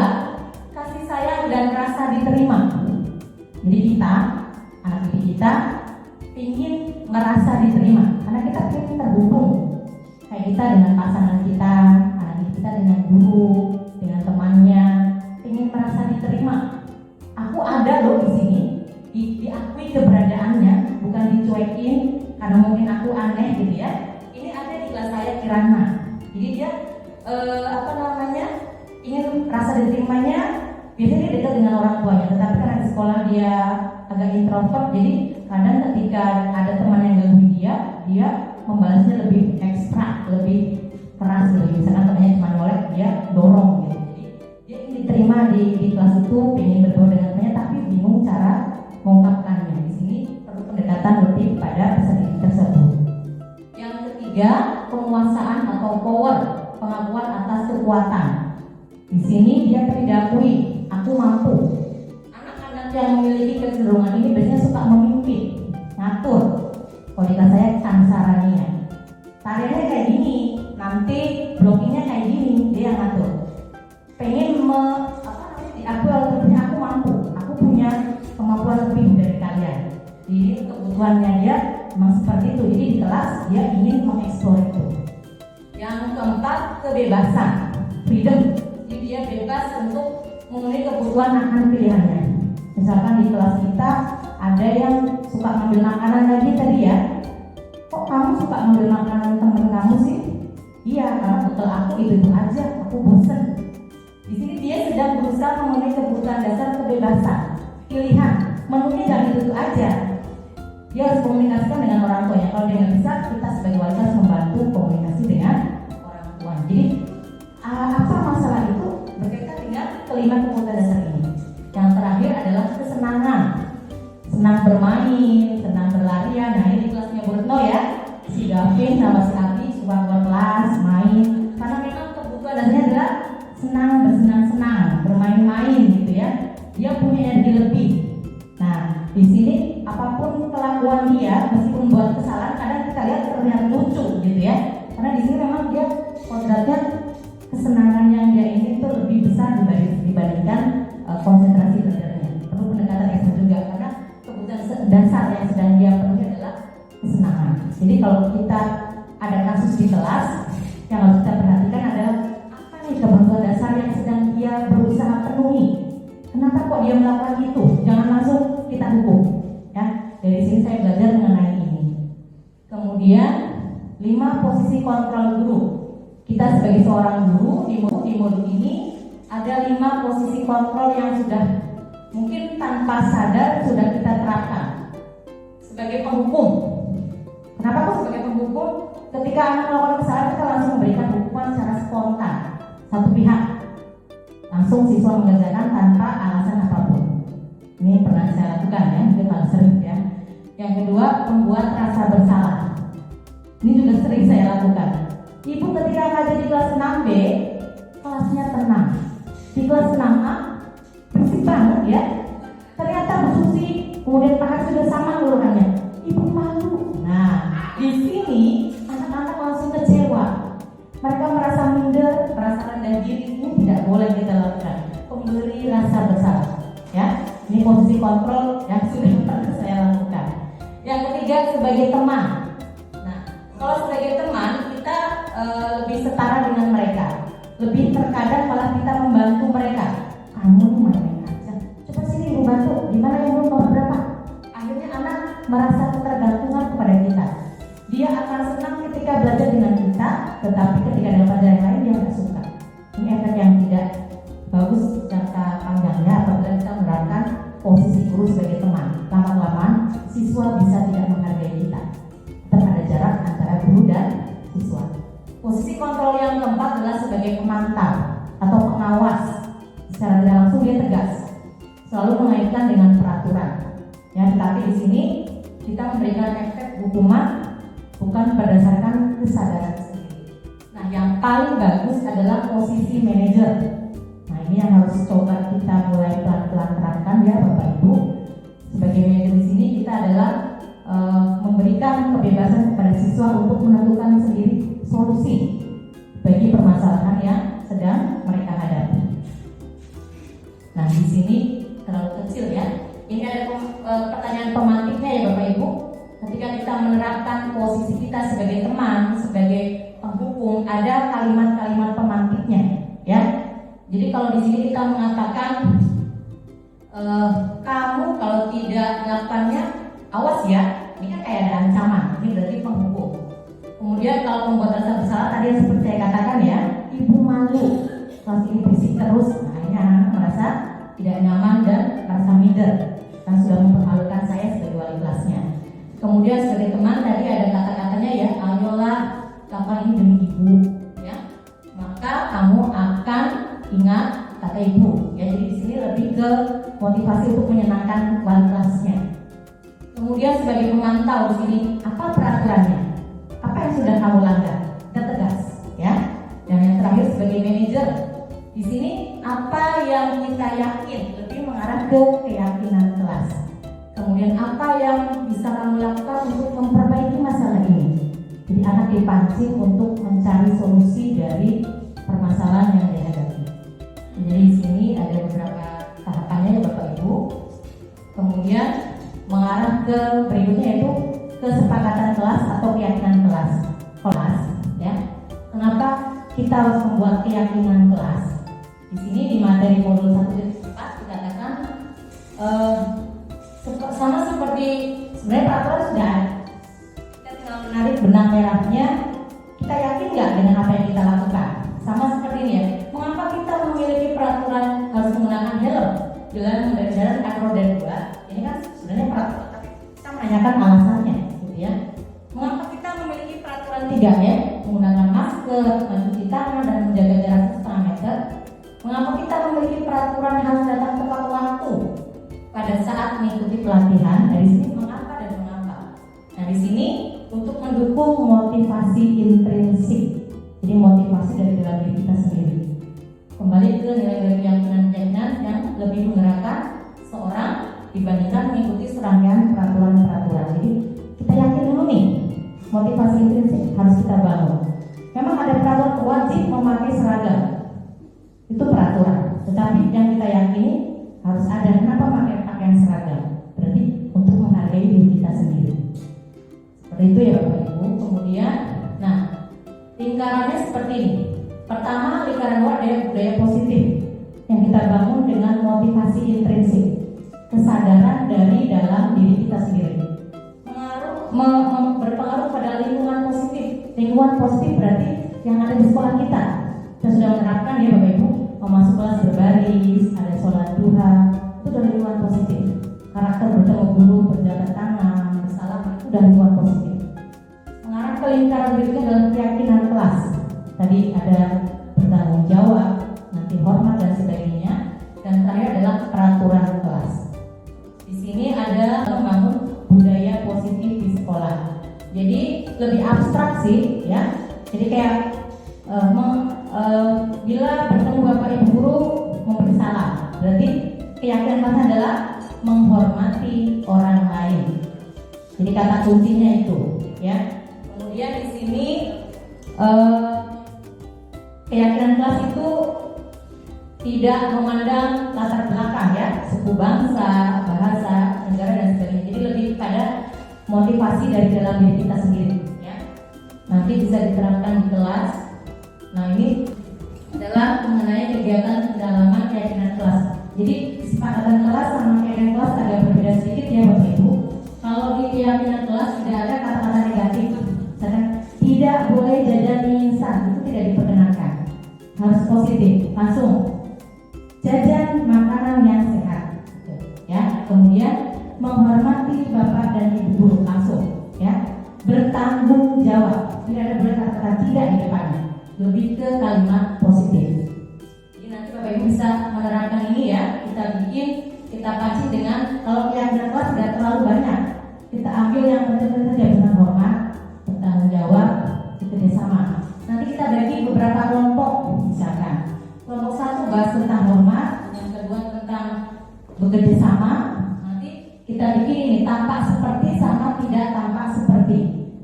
kasih sayang dan rasa diterima. Jadi kita, anak didik kita, ingin merasa diterima, karena kita ingin terhubung. Kayak kita dengan pasangan kita, anak didik kita dengan guru, dengan temannya, ingin merasa diterima. Aku ada loh di sini, diakui keberadaannya, bukan dicuekin karena mungkin aku aneh gitu ya. Ini ada di kelas saya Kirana. Jadi dia ingin rasa diterimanya. Biasanya dia dekat dengan orang tuanya, tetapi karena di sekolah dia agak introvert, jadi kadang ketika ada teman yang ganggu dia membalasnya lebih ekstra, lebih keras gitu. Misalkan temannya cuma nyolek, dia dorong gitu. Jadi dia ingin diterima di kelas itu, ingin bergaul dengan temannya, tapi bingung cara mengungkapkannya. Di sini perlu pendekatan lebih pada peserta didik tersebut. Yang ketiga, penguasaan atau power, pengakuan atas kekuatan. Di sini dia diakui, aku mampu. Anak-anak yang memiliki kecenderungan ini biasanya suka memimpin, ngatur. Kalau di kelas saya Sansarania, tariannya kayak gini, nanti blockingnya kayak gini, dia yang ngatur. Pengen diakui oleh temannya, aku mampu, aku punya kemampuan lebih dari kalian. Jadi kebutuhannya dia memang seperti itu. Jadi di kelas dia ingin mengeksplor itu. Yang keempat, kebebasan, freedom. Jadi dia bebas untuk memenuhi kebutuhan akan pilihannya. Misalkan di kelas kita ada yang suka ngambil makanan lagi tadi ya. Kok kamu suka ngambil makanan temen kamu sih? Iya, karena bekal aku itu aja, aku bosen. Di sini dia sedang berusaha memenuhi kebutuhan dasar kebebasan, pilihan. Menunya jangan itu aja. Dia harus komunikasikan dengan orang tuanya. Kalau dia nggak bisa, kita sebagai wali harus membantu komunikasi dengan orang jadi apa masalah itu berkaitan dengan kelima kebutuhan dasar ini. Yang terakhir adalah kesenangan, senang bermain, senang berlarian. Nah ini kelasnya Bu Retno ya, si Gavin sama si Abi suka kelas main, karena memang kebutuhan dasarnya adalah senang bersenang-senang, bermain-main gitu ya. Dia punya energi lebih. Nah di sini apapun kelakuan dia, meskipun buat kesalahan, kadang kita lihat terlihat lucu gitu ya. Karena di sini memang dia kodratnya kesenangan yang dia ingin itu lebih besar dibandingkan konsentrasi belajarnya. Perlu pendekatan ekstra juga karena kebutuhan dasar yang sedang dia penuhi adalah kesenangan. Jadi kalau kita ada kasus di kelas, yang harus kita perhatikan adalah apa nih kebutuhan dasar yang sedang dia berusaha penuhi. Kenapa kok dia melakukan itu? Jangan langsung kita hukum. Ya, dari sini saya belajar mengenai ini. Kemudian 5 posisi kontrol guru. Kita sebagai seorang guru di modul ini ada 5 posisi kontrol yang sudah mungkin tanpa sadar sudah kita terapkan sebagai penghukum. Kenapa kok sebagai penghukum? Ketika anak melakukan kesalahan kita langsung memberikan hukuman secara spontan, satu pihak, langsung siswa mengerjakan tanpa alasan apapun. Ini pernah saya lakukan ya, mungkin malah sering ya. Yang kedua, membuat rasa bersalah. Ini juga sering saya lakukan. Ibu ketika ngajar di kelas 6B, kelasnya tenang. Di kelas 6A, bersih banget ya. Ternyata Bu Susi, kemudian Pak Har sudah sama urutannya. Ibu malu. Nah, di sini anak-anak langsung kecewa. Mereka merasa minder, merasa rendah diri. Ini tidak boleh kita lakukan. Memberi rasa bersalah. Ya, ini posisi kontrol yang sudah pernah saya lakukan. Yang ketiga, sebagai teman. Nah, kalau sebagai teman kita lebih setara dengan mereka. Lebih terkadang malah kita membantu mereka. Kamu nih main-main aja. Coba sini Ibu bantu. Gimana Ibu nomor berapa? Akhirnya anak merasa ketergantungan kepada kita. Dia akan senang ketika belajar dengan kita, tetapi ketika dalam pelajaran yang lain dia nggak suka. Ini efek yang tidak bagus jangka panjangnya apabila kita menerapkan posisi guru sebagai teman. Lama-kelamaan siswa bisa tidak menghargai kita. Tetap ada jarak antara guru dan siswa. Posisi kontrol yang keempat adalah sebagai pemantau atau pengawas. Secara tidak langsung dia tegas, selalu mengaitkan dengan peraturan. Ya, tetapi di sini kita memberikan efek hukuman bukan berdasarkan kesadaran sendiri. Nah, yang paling bagus adalah posisi manajer. Nah, ini yang harus coba kita mulai pelan-pelan terapkan ya, Bapak Ibu. Sebagai manajer di sini kita adalah memberikan kebebasan kepada siswa untuk menentukan sendiri solusi bagi permasalahan yang sedang mereka hadapi. Nah, di sini terlalu kecil ya. Ini ada pertanyaan pemantiknya ya Bapak Ibu. Ketika kita menerapkan posisi kita sebagai teman, sebagai penghukum, ada kalimat-kalimat pemantiknya ya. Jadi kalau di sini kita mengatakan kamu kalau tidak melakukannya awas ya, ini kan kayak ada ancaman, ini berarti penghukum. Kemudian kalau membuat rasa bersalah tadi yang seperti saya katakan ya, ibu malu kelas ini berisik terus. Nah ini anak merasa tidak nyaman dan merasa minder dan sudah mempermalukan saya sebagai wali kelasnya. Kemudian sebagai teman tadi ada kata-katanya ya, ayolah lakukan ini demi ibu ya, maka kamu akan ingat kata ibu ya. Jadi di sini lebih ke motivasi untuk menyenangkan wali kelasnya. Kemudian sebagai pemantau di sini apa peraturannya? Apa yang sudah kamu langgar? Kita tegas, ya. Dan yang terakhir sebagai manajer, di sini apa yang kita yakin lebih mengarah ke keyakinan kelas. Kemudian apa yang bisa kamu lakukan untuk memperbaiki masalah ini? Jadi anak dipancing untuk mencari solusi dari permasalahan yang dihadapi. Jadi di sini ada beberapa tahapannya ya Bapak Ibu. Kemudian mengarah ke berikutnya yaitu kesepakatan kelas atau keyakinan kelas ya. Kenapa kita harus membuat keyakinan kelas? Di sini di materi modul 1.4 dikatakan sama seperti sebenarnya peraturan sudah ada. Kita tinggal menarik benang merahnya. Kita yakin nggak dengan apa yang kita lakukan? Sama seperti ini ya. Mengapa kita memiliki peraturan harus menggunakan helm dalam kendaraan roda 2? Ini kan sebenarnya peraturan, tapi kita menanyakan alasannya, gitu ya. Mengapa kita memiliki peraturan 3 ya? Menggunakan masker, mencuci tangan, motivasi intrinsik. Jadi motivasi dari dalam diri kita sendiri. Kembali ke nilai-nilai keyakinan yang lebih menggerakkan seorang dibandingkan mengikuti serangkaian peraturan-peraturan. Jadi kita yakin dulu nih, motivasi intrinsik harus kita bangun. Memang ada peraturan wajib memakai seragam, itu peraturan. Tetapi yang kita yakini harus ada. Kenapa pakai pakaian seragam? Berarti untuk menghargai diri kita sendiri. Seperti itu ya Bapak Ibu. Kemudian, nah lingkarannya seperti ini. Pertama, lingkaran luar dari budaya positif yang kita bangun dengan motivasi intrinsik, kesadaran dari dalam diri kita sendiri. Berpengaruh pada lingkungan positif. Lingkungan positif berarti yang ada di sekolah kita. Kita sudah menerapkan ya Bapak Ibu, masuk kelas berbaris, ada sholat duha, itu dari lingkungan positif. Karakter bertemu guru, berjabat tangan, bersalam, itu dari lingkungan positif. Mengarah ke lingkaran berikutnya adalah keyakinan kelas. Tadi ada bertanggung jawab, nanti hormat dan sebagainya. Dan terakhir adalah peraturan kelas. Di sini ada membangun budaya positif di sekolah. Jadi lebih abstrak sih, ya. Jadi kayak bila bertemu Bapak Ibu guru memberi salam, berarti keyakinan kelas adalah menghormati orang lain. Jadi kata kuncinya itu, ya. Kemudian di sini keyakinan kelas itu tidak memandang latar belakang ya, suku bangsa, bahasa, negara dan sebagainya. Jadi lebih pada motivasi dari dalam diri kita sendiri ya. Nanti bisa diterapkan di kelas. Nah ini adalah mengenai kegiatan pendalaman keyakinan kelas. Jadi kesepakatan kelas sama keyakinan kelas agak berbeda sedikit ya Bapak Ibu. Kalau di keyakinan kelas tidak ada kata-kata negatif. Misalkan tidak boleh jajan mie instan, itu tidak diperkenankan. Harus positif, langsung jajan makanan yang sehat ya. Kemudian menghormati bapak dan ibu guru, langsung ya. Bertanggung jawab, tidak ada berkata-kata tidak di depannya, lebih ke kalimat positif. Jadi nanti Bapak Ibu bisa menerapkan ini ya. Kita pancing dengan, kalau keyakinan kelas tidak terlalu banyak, kita ambil yang penting saja, dengan hormat, bertanggung jawab, kerjasama. Nanti kita bagi beberapa kelompok, misalkan kelompok satu bahas tentang hormat, yang kedua tentang bekerja sama. Nanti kita bikin ini tampak seperti sama tidak tampak seperti.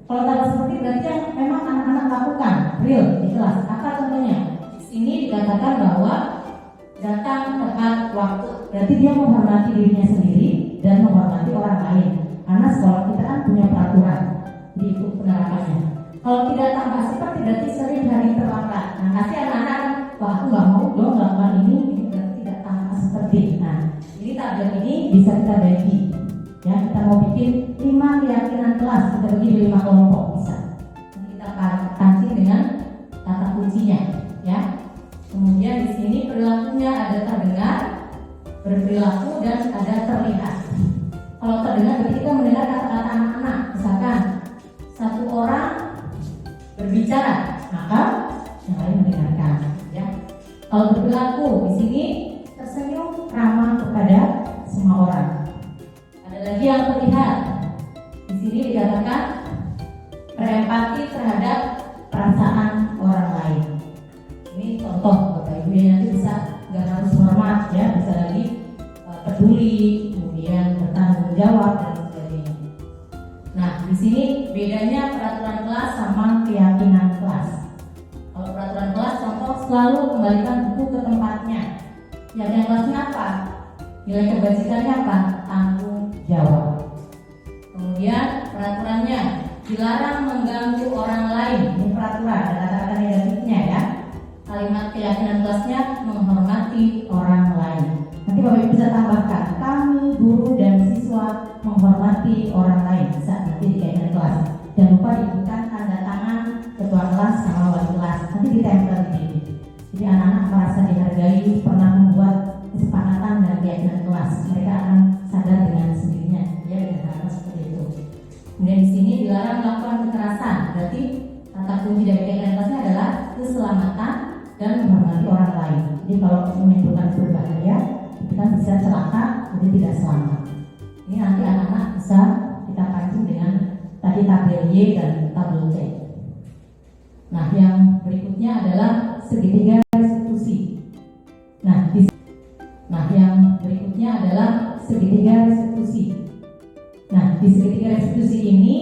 Kalau tampak seperti berarti yang memang anak-anak lakukan real di kelas. Apa contohnya? Di sini dikatakan bahwa datang tepat waktu, berarti dia menghormati dirinya sendiri dan menghormati orang lain. Karena sekolah kita kan punya peraturan, diikut penerapannya. Kalau tidak tampak seperti berarti sering hari terlambat. Nah, kasih anak-anak, wah aku nggak mau dong melakukan ini berarti tidak tampak seperti. Nah, ini tabel ini bisa kita bagi. Ya, kita mau bikin 5 keyakinan kelas, kita bagi di 5 kelompok bisa. Nanti kita pancing dengan kata kuncinya, ya. Kemudian di sini perilakunya ada terdengar, berperilaku dan ada terlihat. Kalau terdengar berarti kita mendengar kata-kata anak-anak. Misalkan satu orang berbicara, maka yang lain mendengarkan. Ya. Kalau berperilaku di sini tersenyum, ramah kepada semua orang. Ada lagi yang terlihat. Di sini dikatakan berempati terhadap perasaan orang lain. Ini contoh Bapak Ibu ya, nanti bisa nggak harus hormat ya, bisa lagi peduli, kemudian bertanggung jawab dan sebagainya. Nah di sini bedanya peraturan kelas sama keyakinan kelas. Kalau peraturan kelas contoh selalu kembalikan buku ke tempatnya. Keyakinan kelasnya apa? Nilai kebajikannya apa? Tanggung jawab. Kemudian peraturannya dilarang mengganggu orang lain. Ini peraturan, ada kata-kata negatifnya ya. Kalimat keyakinan kelasnya menghormati orang lain. Nanti Bapak Ibu bisa tambahkan, kami guru dan siswa menghormati orang lain. Bisa nanti di keyakinan kelas. Jangan lupa diberikan tanda tangan ketua kelas sama wali kelas. Nanti ditempel di sini. Jadi anak-anak merasa dihargai, pernah membuat kesepakatan dan keyakinan kelas. Mereka akan sadar dengan sendirinya, ya dengan hal seperti itu. Kemudian di sini dilarang melakukan kekerasan. Berarti kata kunci dari keyakinan kelasnya adalah keselamatan dan menghormati orang lain. Jadi kalau menimbulkan berbahaya, kita bisa celaka, jadi tidak selamat. Ini nanti anak-anak bisa kita pancing dengan tadi tabel Y dan tabel C. Nah, yang berikutnya adalah segitiga restitusi. Yang berikutnya adalah segitiga restitusi. Nah, di segitiga restitusi ini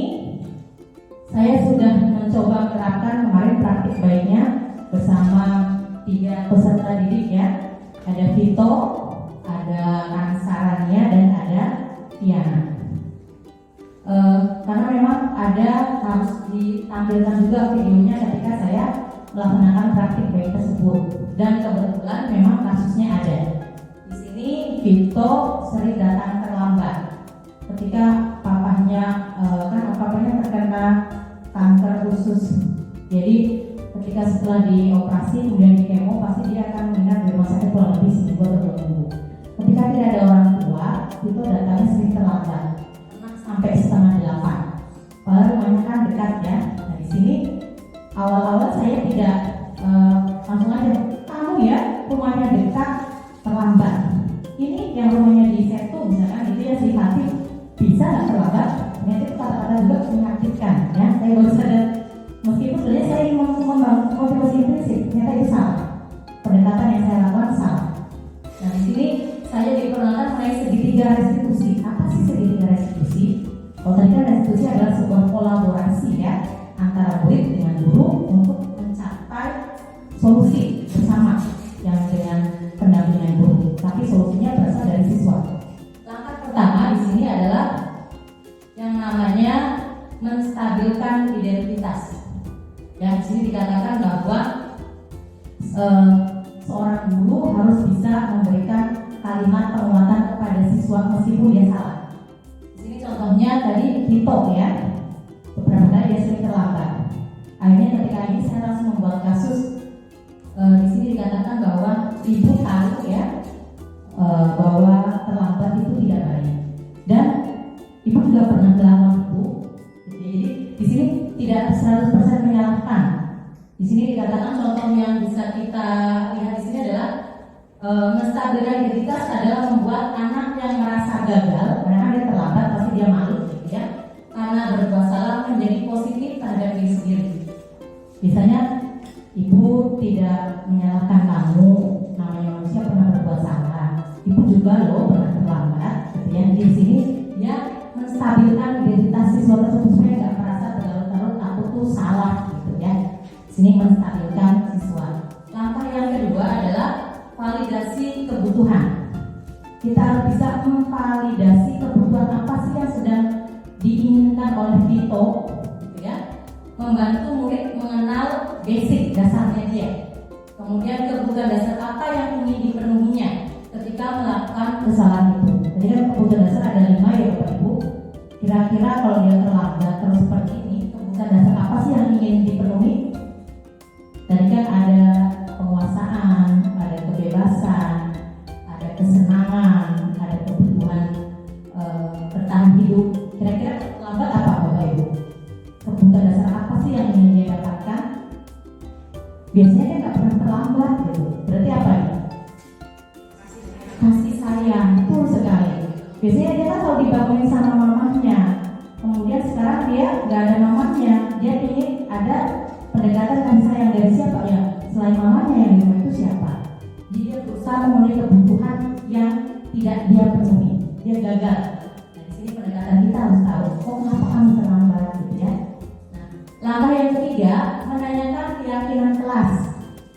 saya sudah mencoba menerapkan kemarin praktik baiknya bersama 3 peserta didik ya. Ada Vito, ada Ansarania, dan ada Tiana. Karena memang harus ditampilkan juga videonya ketika saya melaksanakan praktik baik tersebut. Dan kebetulan memang kasusnya ada. Di sini Vito sering datang terlambat. Ketika papahnya terkena kanker usus. Jadi ketika setelah dioperasi kemudian di kemo, pasti dia akan menginap di rumah sakit kurang lebih seminggu atau 2 minggu. Ketika tidak ada orang tua, Vito datangnya sering terlambat, sampai setengah 8. Padahal rumahnya kan dekat ya. Nah, di sini awal-awal saya tidak langsung aja, kamu ya rumahnya dekat terlambat. Ini yang rumahnya di Setu misalkan gitu ya, sifatnya bisa nggak terlambat? Ternyata itu kata-kata juga menyakitkan ya. Saya baru sadar, meskipun sebenarnya saya ingin membangun motivasi prinsip, ternyata itu salah. Pendekatan yang saya lakukan salah. Nah, di sini saya diperkenalkan mengenai segitiga restitusi. Apa sih segitiga restitusi? Kalau tadi kan restitusi adalah sebuah kolaborasi ya antara murid dengan guru untuk mencapai solusi bersama yang dengan pendampingan guru. Tapi solusinya berasal dari siswa. Langkah pertama di sini adalah yang namanya menstabilkan identitas. Ya, di sini dikatakan bahwa seorang guru harus bisa memberikan kalimat penguatan kepada siswa meskipun dia salah. Di sini contohnya tadi Vito ya, beberapa kali dia sering terlambat. Akhirnya ketika ini saya langsung membuat kasus. Di sini dikatakan bahwa ibu tahu ya bahwa terlambat itu tidak baik, dan ibu juga pernah melakukan itu. Jadi di sini tidak 100% menyalahkan. Di sini dikatakan contoh yang bisa kita lihat di sini adalah menstabilkan identitas adalah membuat anak yang merasa gagal, karena dia terlambat pasti dia malu, gitu ya, karena berbuat salah menjadi positif terhadap diri sendiri. Biasanya ibu tidak menyalahkan kamu, namanya manusia pernah berbuat salah. Ibu juga loh pernah terlambat, gitu ya. Di sini dia menstabilkan identitas siswa tersebut supaya nggak merasa berlarut-larut aku tuh salah, gitu ya. Di sini menstabilkan siswa. Langkah yang kedua adalah validasi kebutuhan. Kita harus bisa memvalidasi kebutuhan apa sih yang sedang diinginkan oleh Vito, gitu ya. Membantu murid mengenal basic dasarnya dia. Kemudian kebutuhan dasar apa yang ingin dipenuhinya ketika melakukan kesalahan itu. Jadi kan kebutuhan dasar ada 5 ya Bapak Ibu. Kira-kira kalau dia terlambat terus seperti ini, kebutuhan dasar apa sih yang ingin dipenuhi? Tadi kan ada penguasaan, ada kebebasan, ada kesenangan, ada kebutuhan bertahan hidup. Kira-kira terlambat apa Bapak Ibu? Kebutuhan dasar apa sih yang ingin dia dapatkan? Biasanya dia nggak pernah terlambat gitu. Berarti apa ini? Kasih sayang, betul sekali. Biasanya dia kan kalau dibangunin sama mamanya, kemudian sekarang dia nggak ada mamanya, dia ingin ada pendekatan kasih sayang dari siapa ya? Selain mamanya yang di rumah itu siapa? Jadi dia berusaha memenuhi kebutuhan yang tidak dia penuhi. Dia gagal. Nah, di sini pendekatan kita harus tahu, kok kenapa kamu terlambat gitu ya? Nah, langkah yang ketiga, menanyakan keyakinan kelas.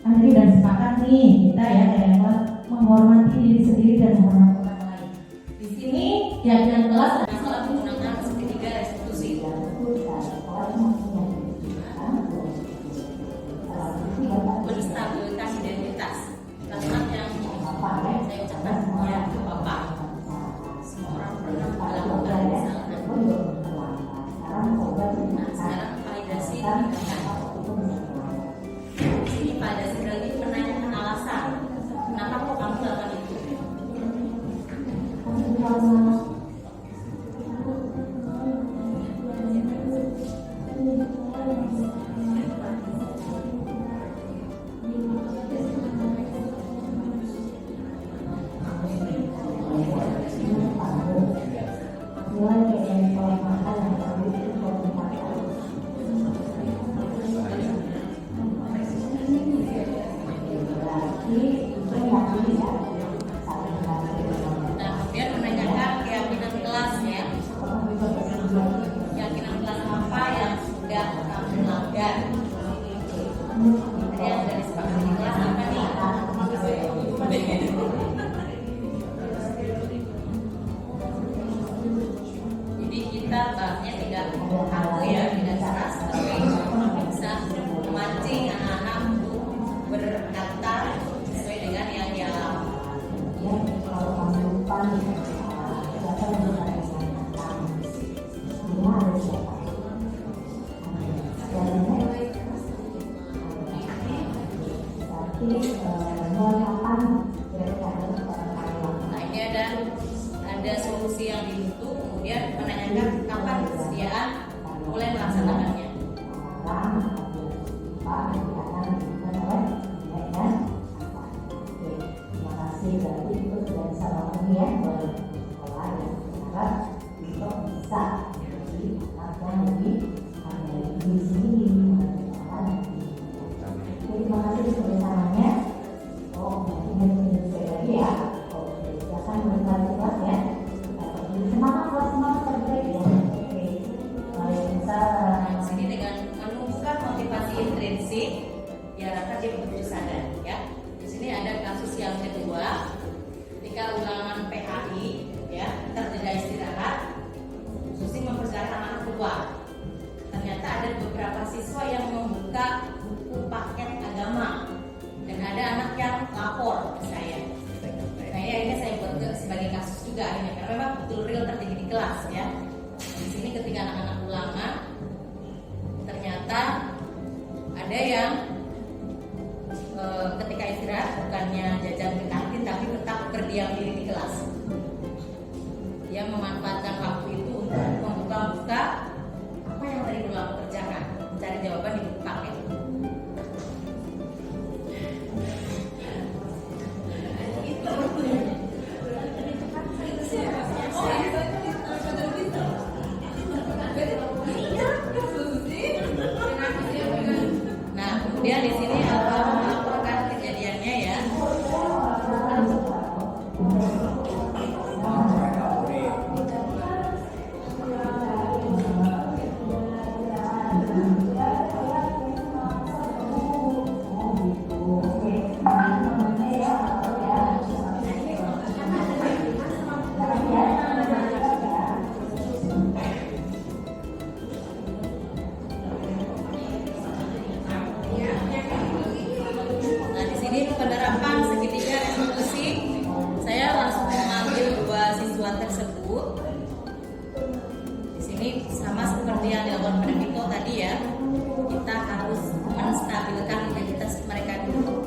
Kan tadi udah sepakat nih kita ya kayak kelas menghormati diri sendiri dan menghormati orang lain. Di sini keyakinan kelas adalah menggunakan segitiga restitusi. Menstabilkan identitas. Kalimat yang saya ucapkan ya Bapak. Semua orang pernah melakukan misalnya kesediaan mulai melaksanakannya. Terima kasih, berarti itu sudah bisa bangun ya buat sekolah yang berharap untuk bisa menjadi anak yang lebih di sini. Terima kasih kebersamannya. Oh, ini sekali lagi ya. Oke, silakan mulai kelas ya. Semangat kelas, semangat terbaik ya. Oke, Waalaikumsalam. Di sini dengan menumbuhkan motivasi intrinsik, diharapkan dia betul sadar ya. Di sini ada kasus yang kedua, ketika ulangan PHI ya, terjeda istirahat, Susi mempersilahkan anak keluar. Ternyata ada beberapa siswa yang membuka buku paket agama dan ada anak yang lapor ke saya. Nah ini saya buat sebagai kasus juga ini karena memang betul real terjadi di kelas ya. Di sini ketika anak-anak ulangan, ternyata ada yang ketika istirahat bukannya jajan ke kantin tapi tetap berdiam diri di kelas. Dia memanfaatkan waktu itu untuk membuka-buka apa yang tadi ulang kerjakan, mencari jawaban di buku paket. Nah, kemudian di sini melaporkan kejadiannya ya. Nah, di sini penerapan segitiga resolusi, saya langsung memanggil dua siswa tersebut. Di sini sama seperti yang dilakukan pada Vito tadi ya, kita harus menstabilkan identitas mereka dulu.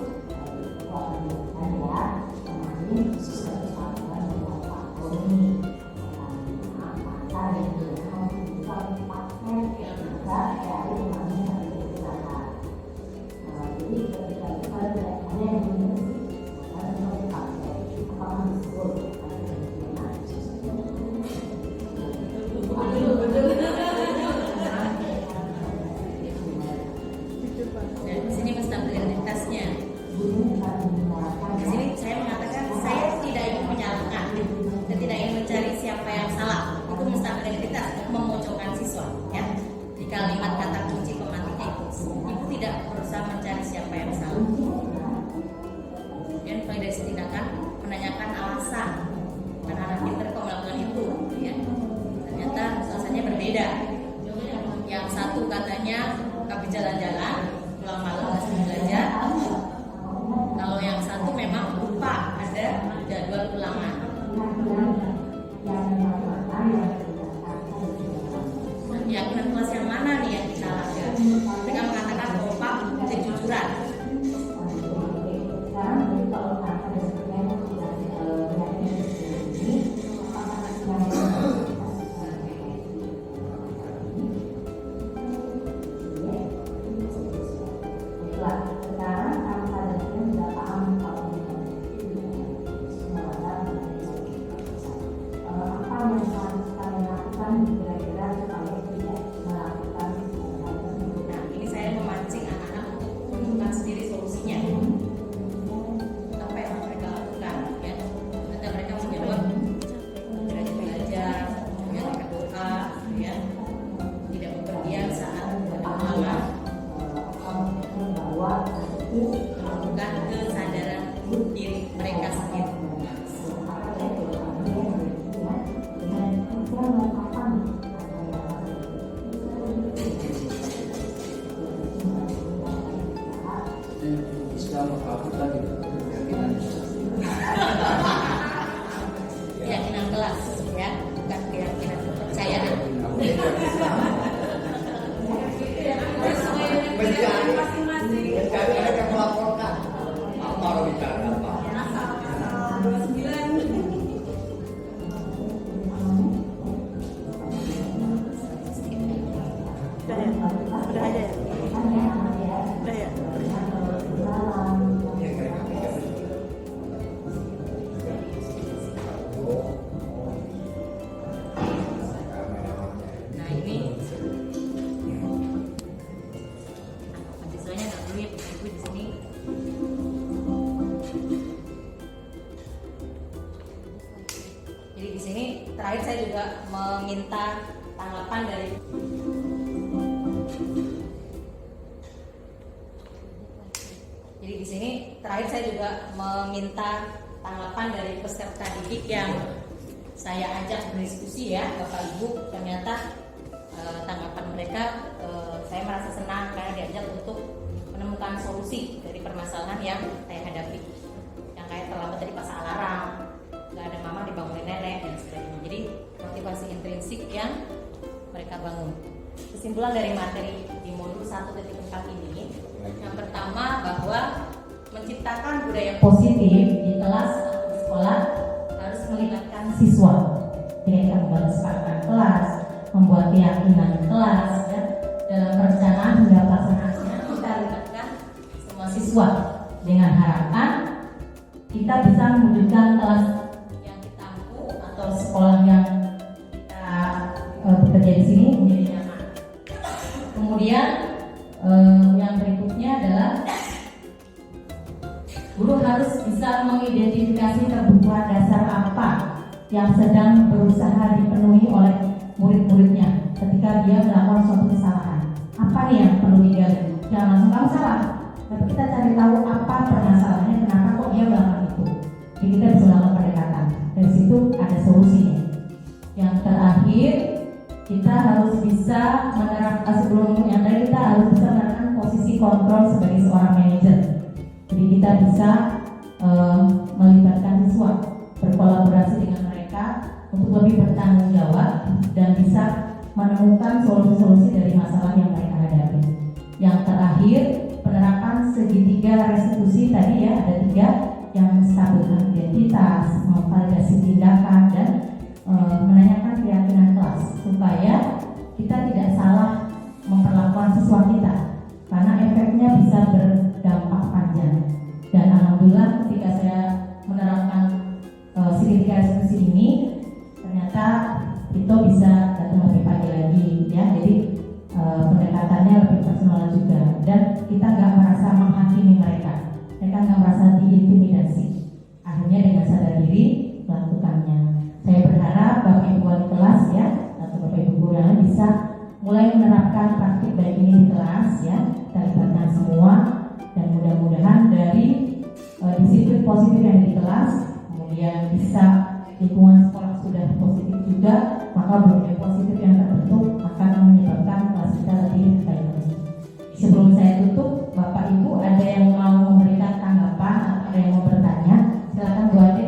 Dan di sini menstabilkan identitasnya. Di sini saya mengatakan saya tidak ingin menyalahkan, saya tidak ingin mencari siapa yang salah. Itu menstabilkan identitas, memojokkan siswa. Ya, di kalimat kata kunci pemantiknya itu, ibu tidak berusaha mencari siapa yang salah. Dan mulai dari tindakan menanyakan alasan anak-anak pintar kok melakukan itu. Ya, ternyata alasannya berbeda. Yang satu katanya habis jalan-jalan pulang malam masih belajar. Kalau yang satu memang lupa ada jadwal ulangan. Keyakinan kelas yang mana nih yang disalahkan? Dengan mengatakan kompak kejujuran. Ini saya memancing anak-anak untuk menemukan sendiri solusinya. Apa yang mereka lakukan? Ya, nanti mereka menjawab rajin belajar, ya, berdoa, ya, tidak bepergian saat ada ulangan, melakukan kesadaran diri mereka sendiri. Keyakinan kelas, ya, bukan keyakinan kepercayaan. Udah ada ya? Udah ya? Nah ini siswanya nggak dulu ya ibu di sini. Jadi di sini terakhir saya juga meminta tanggapan dari peserta didik yang saya ajak berdiskusi ya Bapak Ibu. Ternyata tanggapan mereka saya merasa senang karena diajak untuk menemukan solusi dari permasalahan yang saya hadapi, yang kayak terlambat dari pasang alarm, nggak ada mama dibangunin nenek dan sebagainya. Jadi motivasi intrinsik yang mereka bangun. Kesimpulan dari materi di modul 1.4 ini, yang pertama bahwa menciptakan budaya positif di kelas atau di sekolah harus melibatkan siswa. Jadi kita membuat kesepakatan kelas, membuat keyakinan kelas, ya. Dalam perencanaan hingga pelaksanaannya kita libatkan semua siswa dengan harapan kita bisa mewujudkan kelas yang kita mampu atau sekolah yang kita bekerja di sini menjadi nyaman. Kemudian yang berikutnya adalah guru harus bisa mengidentifikasi kebutuhan dasar apa yang sedang berusaha dipenuhi oleh murid-muridnya ketika dia melakukan suatu kesalahan. Apa nih yang perlu digali? Jangan langsung kamu salah, tapi kita cari tahu apa permasalahannya, kenapa kok dia melakukan itu. Jadi kita bisa melakukan pendekatan. Dari situ ada solusinya. Yang terakhir, kita harus bisa menerapkan sebelum yang tadi kita harus bisa menerapkan posisi kontrol sebagai seorang manajer. Jadi kita bisa melibatkan siswa, berkolaborasi dengan mereka untuk lebih bertanggung jawab dan bisa menemukan solusi-solusi dari masalah yang mereka hadapi. Yang terakhir, penerapan segitiga restitusi tadi ya, ada 3 yang menstabilkan identitas, memvalidasi tindakan dan menanyakan keyakinan kelas supaya kita tidak salah memperlakukan siswa kita karena efeknya bisa berdampak panjang. Dan alhamdulillah ketika saya menerapkan segitiga restitusi ini ternyata itu bisa datang lebih pagi lagi ya, jadi pendekatannya lebih personal juga dan kita nggak merasa menghakimi mereka nggak merasa diintimidasi, akhirnya dengan sadar diri melakukannya. Saya berharap Bapak Ibu wali kelas ya atau Bapak Ibu guru yang bisa mulai menerapkan praktik baik ini di kelas ya, kita libatkan semua dan mudah-mudahan dari disiplin positif yang di kelas kemudian bisa lingkungan sekolah sudah positif juga, maka budaya positif yang terbentuk akan menyebabkan kelas kita lebih baik lagi. Sebelum saya tutup, Bapak Ibu ada yang mau memberikan tanggapan atau ada yang mau bertanya, silakan Bu Ade.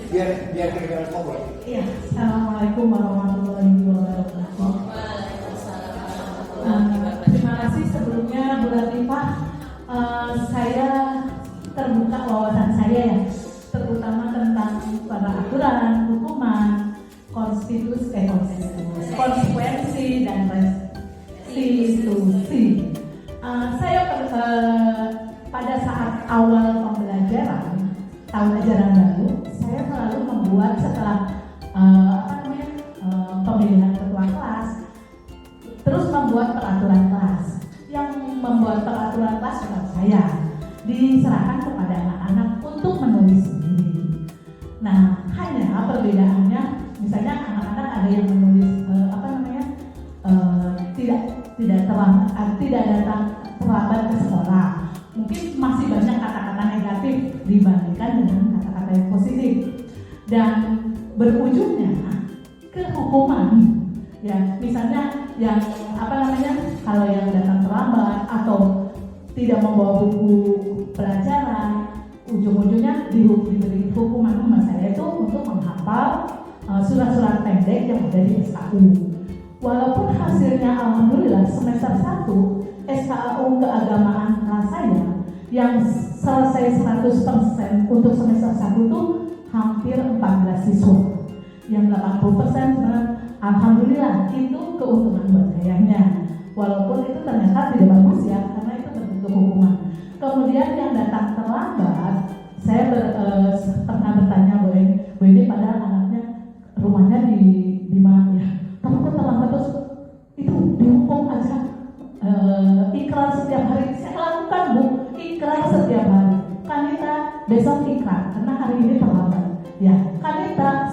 Biar kita ngobrol. Iya, assalamualaikum warahmatullahi wabarakatuh. Terima kasih sebelumnya Bu Latifah. Saya terbuka wawasan saya ya, terutama tentang pada aturan, hukuman, konsekuensi dan restitusi. Saya pada saat awal pembelajaran tahun ajaran baru, saya selalu membuat setelah pemilihan ketua kelas, terus membuat peraturan kelas. Yang membuat peraturan kelas bukan saya, diserahkan kepada anak-anak untuk menulis sendiri. Nah, hanya perbedaannya, misalnya anak-anak ada yang menulis tidak datang terlambat ke sekolah. Mungkin masih banyak kata-kata negatif dibandingkan dengan kata-kata yang positif dan berujungnya ke hukuman. Ya, misalnya yang kalau yang datang terlambat atau tidak membawa buku pelajaran, ujung-ujungnya diberi hukuman sama saya itu untuk menghafal surat-surat pendek yang ada di SKU. Walaupun hasilnya alhamdulillah semester 1 SKU keagamaan kelas saya yang selesai 100% untuk semester 1 itu hampir 14 siswa. Yang 80% alhamdulillah itu keuntungan buat ayahnya. Walaupun itu ternyata tidak bagus ya, karena itu bentuk hukuman. Kemudian yang datang terlambat, saya pernah bertanya Bu ini padahal anaknya rumahnya di mana ya, tapi kok terlambat terus itu dihukum aja. Ikrar setiap hari saya lakukan Bu, ikrar setiap hari. Kanita besok ikrar karena hari ini terlambat. Ya, Kanita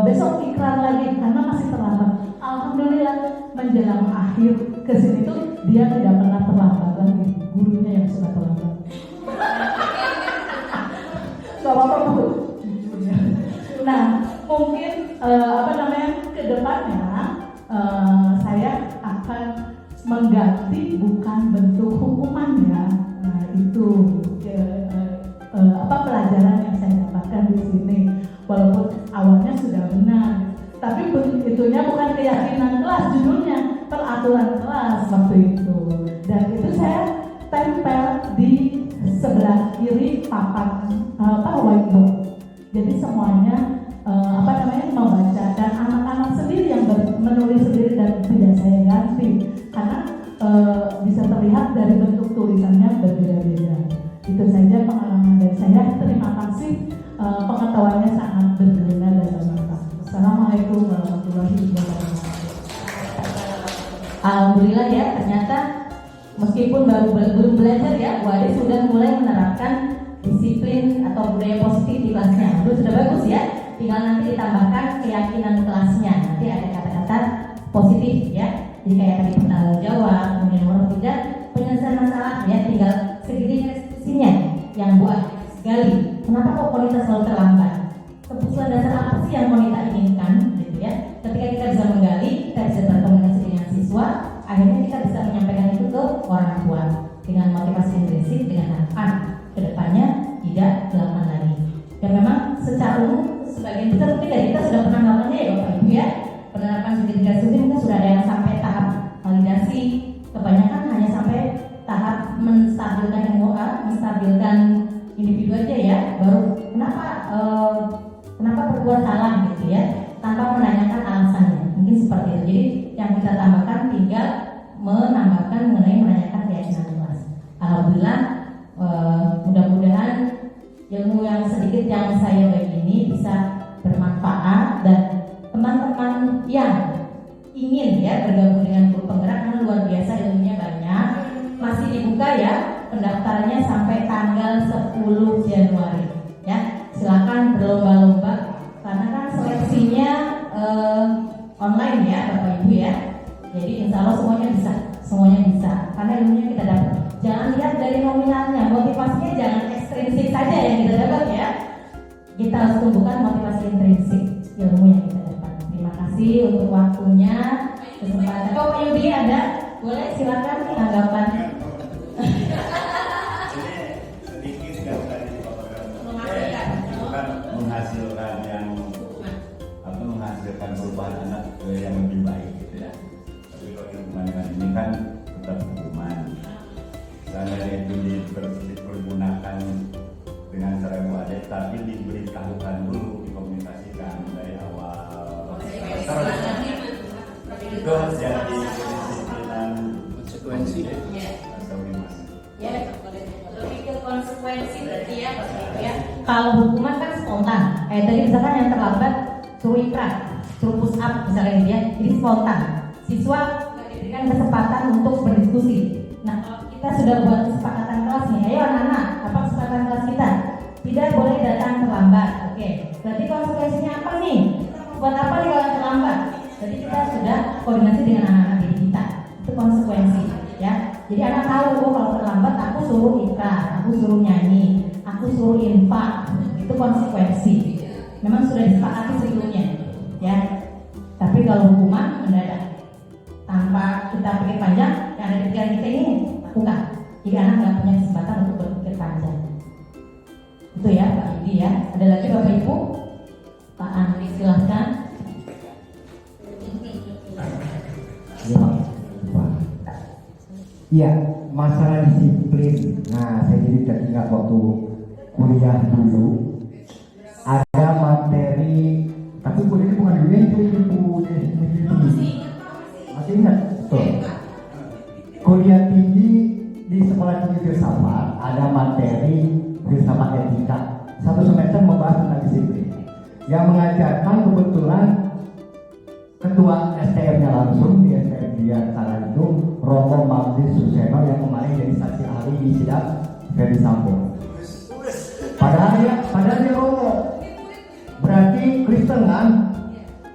besok ikrar lagi karena masih terlambat. Alhamdulillah menjelang akhir ke sini tuh dia tidak pernah terlambat lagi. Gurunya yang suka terlambat. Gak apa-apa Bu. Nah, mungkin ke depannya saya akan mengganti bukan bentuk hukuman ya. Nah, itu pelajaran yang saya dapatkan di sini. Walaupun awalnya sudah benar, tapi itunya bukan keyakinan kelas, judulnya peraturan kelas waktu itu. Dan itu saya tempel di sebelah kiri papan whiteboard. Jadi semuanya membaca, dan anak-anak sendiri yang menulis sendiri dan tidak saya ganti karena bisa terlihat dari bentuk tulisannya berbeda-beda. Itu saja pengalaman dari saya. Terima kasih, pengetahuannya sangat berguna dan bermanfaat. Assalamualaikum warahmatullahi wabarakatuh. Alhamdulillah ya, ternyata meskipun belum belajar ya, Bu Ade sudah mulai menerapkan disiplin atau budaya positif di kelasnya. Itu sudah bagus ya. Tinggal nanti ditambahkan keyakinan kelasnya. Nanti ada kata-kata positif ya. Jadi kayak tadi bertanggung jawab, kemudian nomor 3 penyelesaian masalah ya. Tinggal segitiga diskusinya yang Bu Ade gali. Kenapa kok Konita selalu terlambat? Kebutuhan dasar apa sih yang Konita inginkan gitu ya. Ketika kita bisa menggali, kita bisa berkomunikasi dengan siswa, akhirnya kita bisa menyampaikan itu ke orang tua dengan motivasi intrinsik, dengan harapan kedepannya tidak dilakukan lagi. Dan memang secara umum sebagian besar mungkin dari kita sudah pernah melakukannya ya Bapak Ibu ya. Penerapan segitiga studi mungkin sudah ada yang sampai tahap validasi, kebanyakan hanya sampai tahap menstabilkan MOA, menstabilkan individu aja ya. Baru kenapa berbuat salah gitu ya, tanpa menanyakan alasannya. Mungkin seperti itu. Jadi yang kita tambahkan tinggal menanyakan keyakinan kelas. Alhamdulillah, mudah-mudahan ilmu yang sedikit yang saya bagi ini bisa bermanfaat, dan teman-teman yang ingin ya bergabung dengan grup penggerak karena luar biasa ilmunya banyak, masih dibuka ya pendaftarannya sampai tanggal 10 Januari ya. Silakan berlomba-lomba karena kan seleksinya online ya Bapak Ibu ya. Jadi insya Allah semuanya bisa karena ilmunya kita dapat. Jangan lihat dari nominalnya, motivasinya jangan ekstrinsik saja yang kita dapat ya. Kita harus tumbuhkan motivasi intrinsik ilmu yang kita dapat. Terima kasih untuk waktunya, kesempatan. Pak Yudi ada? Boleh silakan tanggapan. Sedikit yang tadi bukan menghasilkan perubahan anak yang lebih baik gitu ya. Tapi kalau hukuman ini kan tetap hukuman. Seandainya itu dipergunakan dengan cara Bu Ade, tapi diberitahukan dulu, dikomunikasikan dari awal. Itu jadi kedisiplinan konsekuensi atau gimana? Ya, lebih ke konsekuensi berarti ya. Kalau hukuman kan spontan. Tadi misalkan yang terlambat suruh ikrar, suruh push up misalnya dia, jadi spontan. Siswa diberikan kesempatan untuk berdiskusi. Nah, kalau kita sudah buat kesepakatan kelas nih, ayo anak-anak, apa kesepakatan kelas kita? Tidak boleh datang terlambat. Oke, berarti konsekuensinya apa nih? Buat apa nih kalau terlambat? Jadi kita sudah koordinasi dengan anak-anak didik kita. Itu konsekuensi, ya. Jadi anak tahu, oh kalau terlambat aku suruh ikrar, aku suruh nyanyi, aku suruh infak. Itu konsekuensi. Memang sudah disepakati sebelumnya, ya. Tapi kalau hukuman mendadak, tanpa kita pikir panjang, yang ada di pikiran kita ini lakukan. Jadi anak nggak punya kesempatan untuk berpikir panjang. Itu ya Pak Yudi ya. Ada lagi Bapak Ibu? Pak Andri silahkan. Iya, masalah disiplin. Nah, saya jadi teringat waktu kuliah dulu ada materi, tapi kuliah bukan dunia itu ibu masih ingat? Betul. Kuliah tinggi di sekolah tinggi filsafat ada materi filsafat etika. Satu semester membahas tentang disiplin. Yang mengajarkan kebetulan ketua STM-nya langsung di STM dia kala itu Romo Magdi Suseno yang kemarin jadi saksi ahli di sidang Ferdi Sambo. Padahal dia Romo, berarti Kristen kan?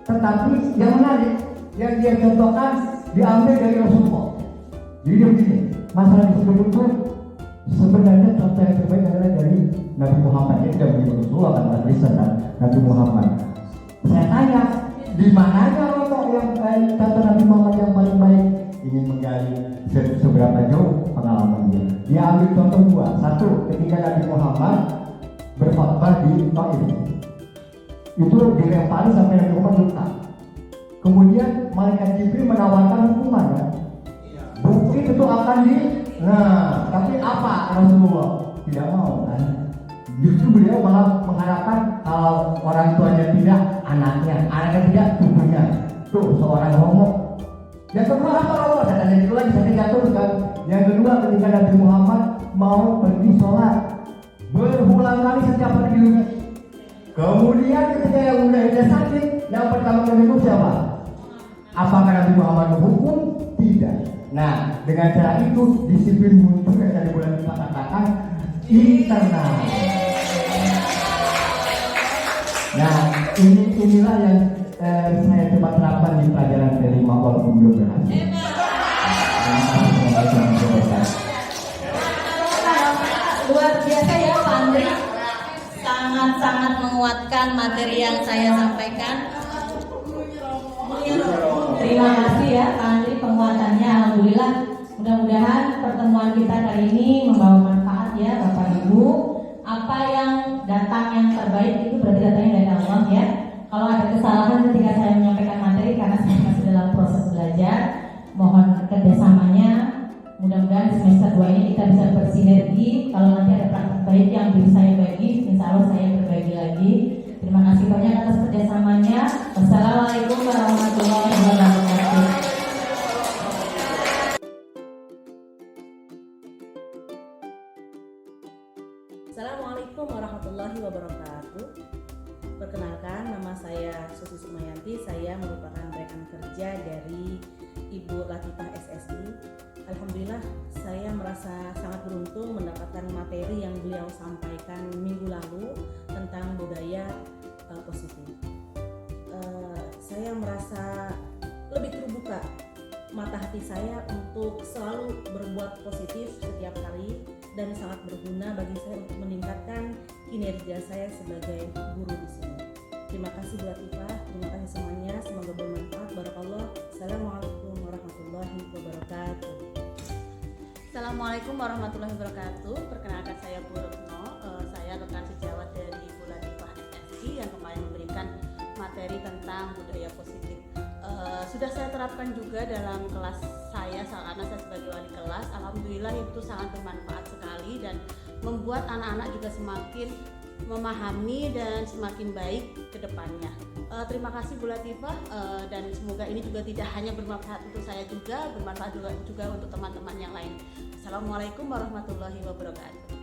Tetapi yang menarik, yang dia contohkan diambil dari Rasulullah. Jadi dia begini, masalah disebut itu sebenarnya contoh yang terbaik adalah dari Nabi Muhammad. Dia tidak begitu Rasulullah kan, Kristen kan? Nabi Muhammad. Saya tanya, di mananya Romo yang contoh Nabi Muhammad yang paling baik? Ingin menggali seberapa jauh pengalaman dia. Dia ambil contoh dua. Satu, ketika Nabi Muhammad berkhotbah di Taif, itu dilempari sampai Nabi Muhammad luka. Kemudian malaikat Jibril menawarkan hukuman ya. Bukti itu akan tapi apa Rasulullah tidak mau kan? Justru beliau malah mengharapkan kalau orang tuanya tidak, anaknya tidak, tubuhnya. Tuh seorang homo. Yang kedua apa Rasulullah? Dan yang kedua lagi saya jatuhkan. Yang kedua ketika Nabi Muhammad mau pergi sholat berulang kali setiap hari di dunia. Kemudian ketika yang udah sakit, yang pertama kali siapa? Apakah Nabi Muhammad menghukum? Tidak. Nah, dengan cara itu disiplin muncul yang tadi bulan kita katakan internal. Nah, inilah yang saya coba terapkan di pelajaran kelima walaupun belum berhasil. Luar biasa ya Pak Andri, sangat-sangat menguatkan materi yang saya sampaikan. Terima kasih ya Pak Andri penguatannya. Alhamdulillah, mudah-mudahan pertemuan kita kali ini membawa manfaat ya Bapak Ibu. Apa yang datang yang terbaik itu berarti datangnya dari Allah ya. Kalau ada kesalahan ketika saya menyampaikan materi karena saya masih dalam proses belajar, mohon kerjasamanya. Mudah-mudahan di semester 2 ini kita bisa bersinergi. Kalau nanti ada praktik baik yang bisa saya bagi, insya Allah saya berbagi lagi. Terima kasih banyak atas kerjasamanya. Wassalamualaikum warahmatullahi wabarakatuh. Assalamualaikum warahmatullahi wabarakatuh. Perkenalkan, nama saya Susi Sumayanti. Saya merupakan rekan kerja dari Ibu Latifah SSI. Alhamdulillah, saya merasa sangat beruntung mendapatkan materi yang beliau sampaikan minggu lalu tentang budaya positif. Saya merasa lebih terbuka mata hati saya untuk selalu berbuat positif setiap hari dan sangat berguna bagi saya untuk meningkatkan kinerja saya sebagai guru di sini. Terima kasih Bu Latifah, terima kasih semuanya, semoga bermanfaat. Barakallah. Assalamualaikum warahmatullahi wabarakatuh. Assalamualaikum warahmatullahi wabarakatuh. Perkenalkan saya Bu Retno, saya rekan sejawat dari Ibu Latifah SSI yang kemarin memberikan materi tentang budaya positif. Sudah saya terapkan juga dalam kelas saya karena saya sebagai wali kelas. Alhamdulillah itu sangat bermanfaat sekali dan membuat anak-anak juga semakin memahami dan semakin baik ke depannya. Terima kasih Bu Latifah, dan semoga ini juga tidak hanya bermanfaat untuk saya juga, bermanfaat juga untuk teman-teman yang lain. Assalamualaikum warahmatullahi wabarakatuh.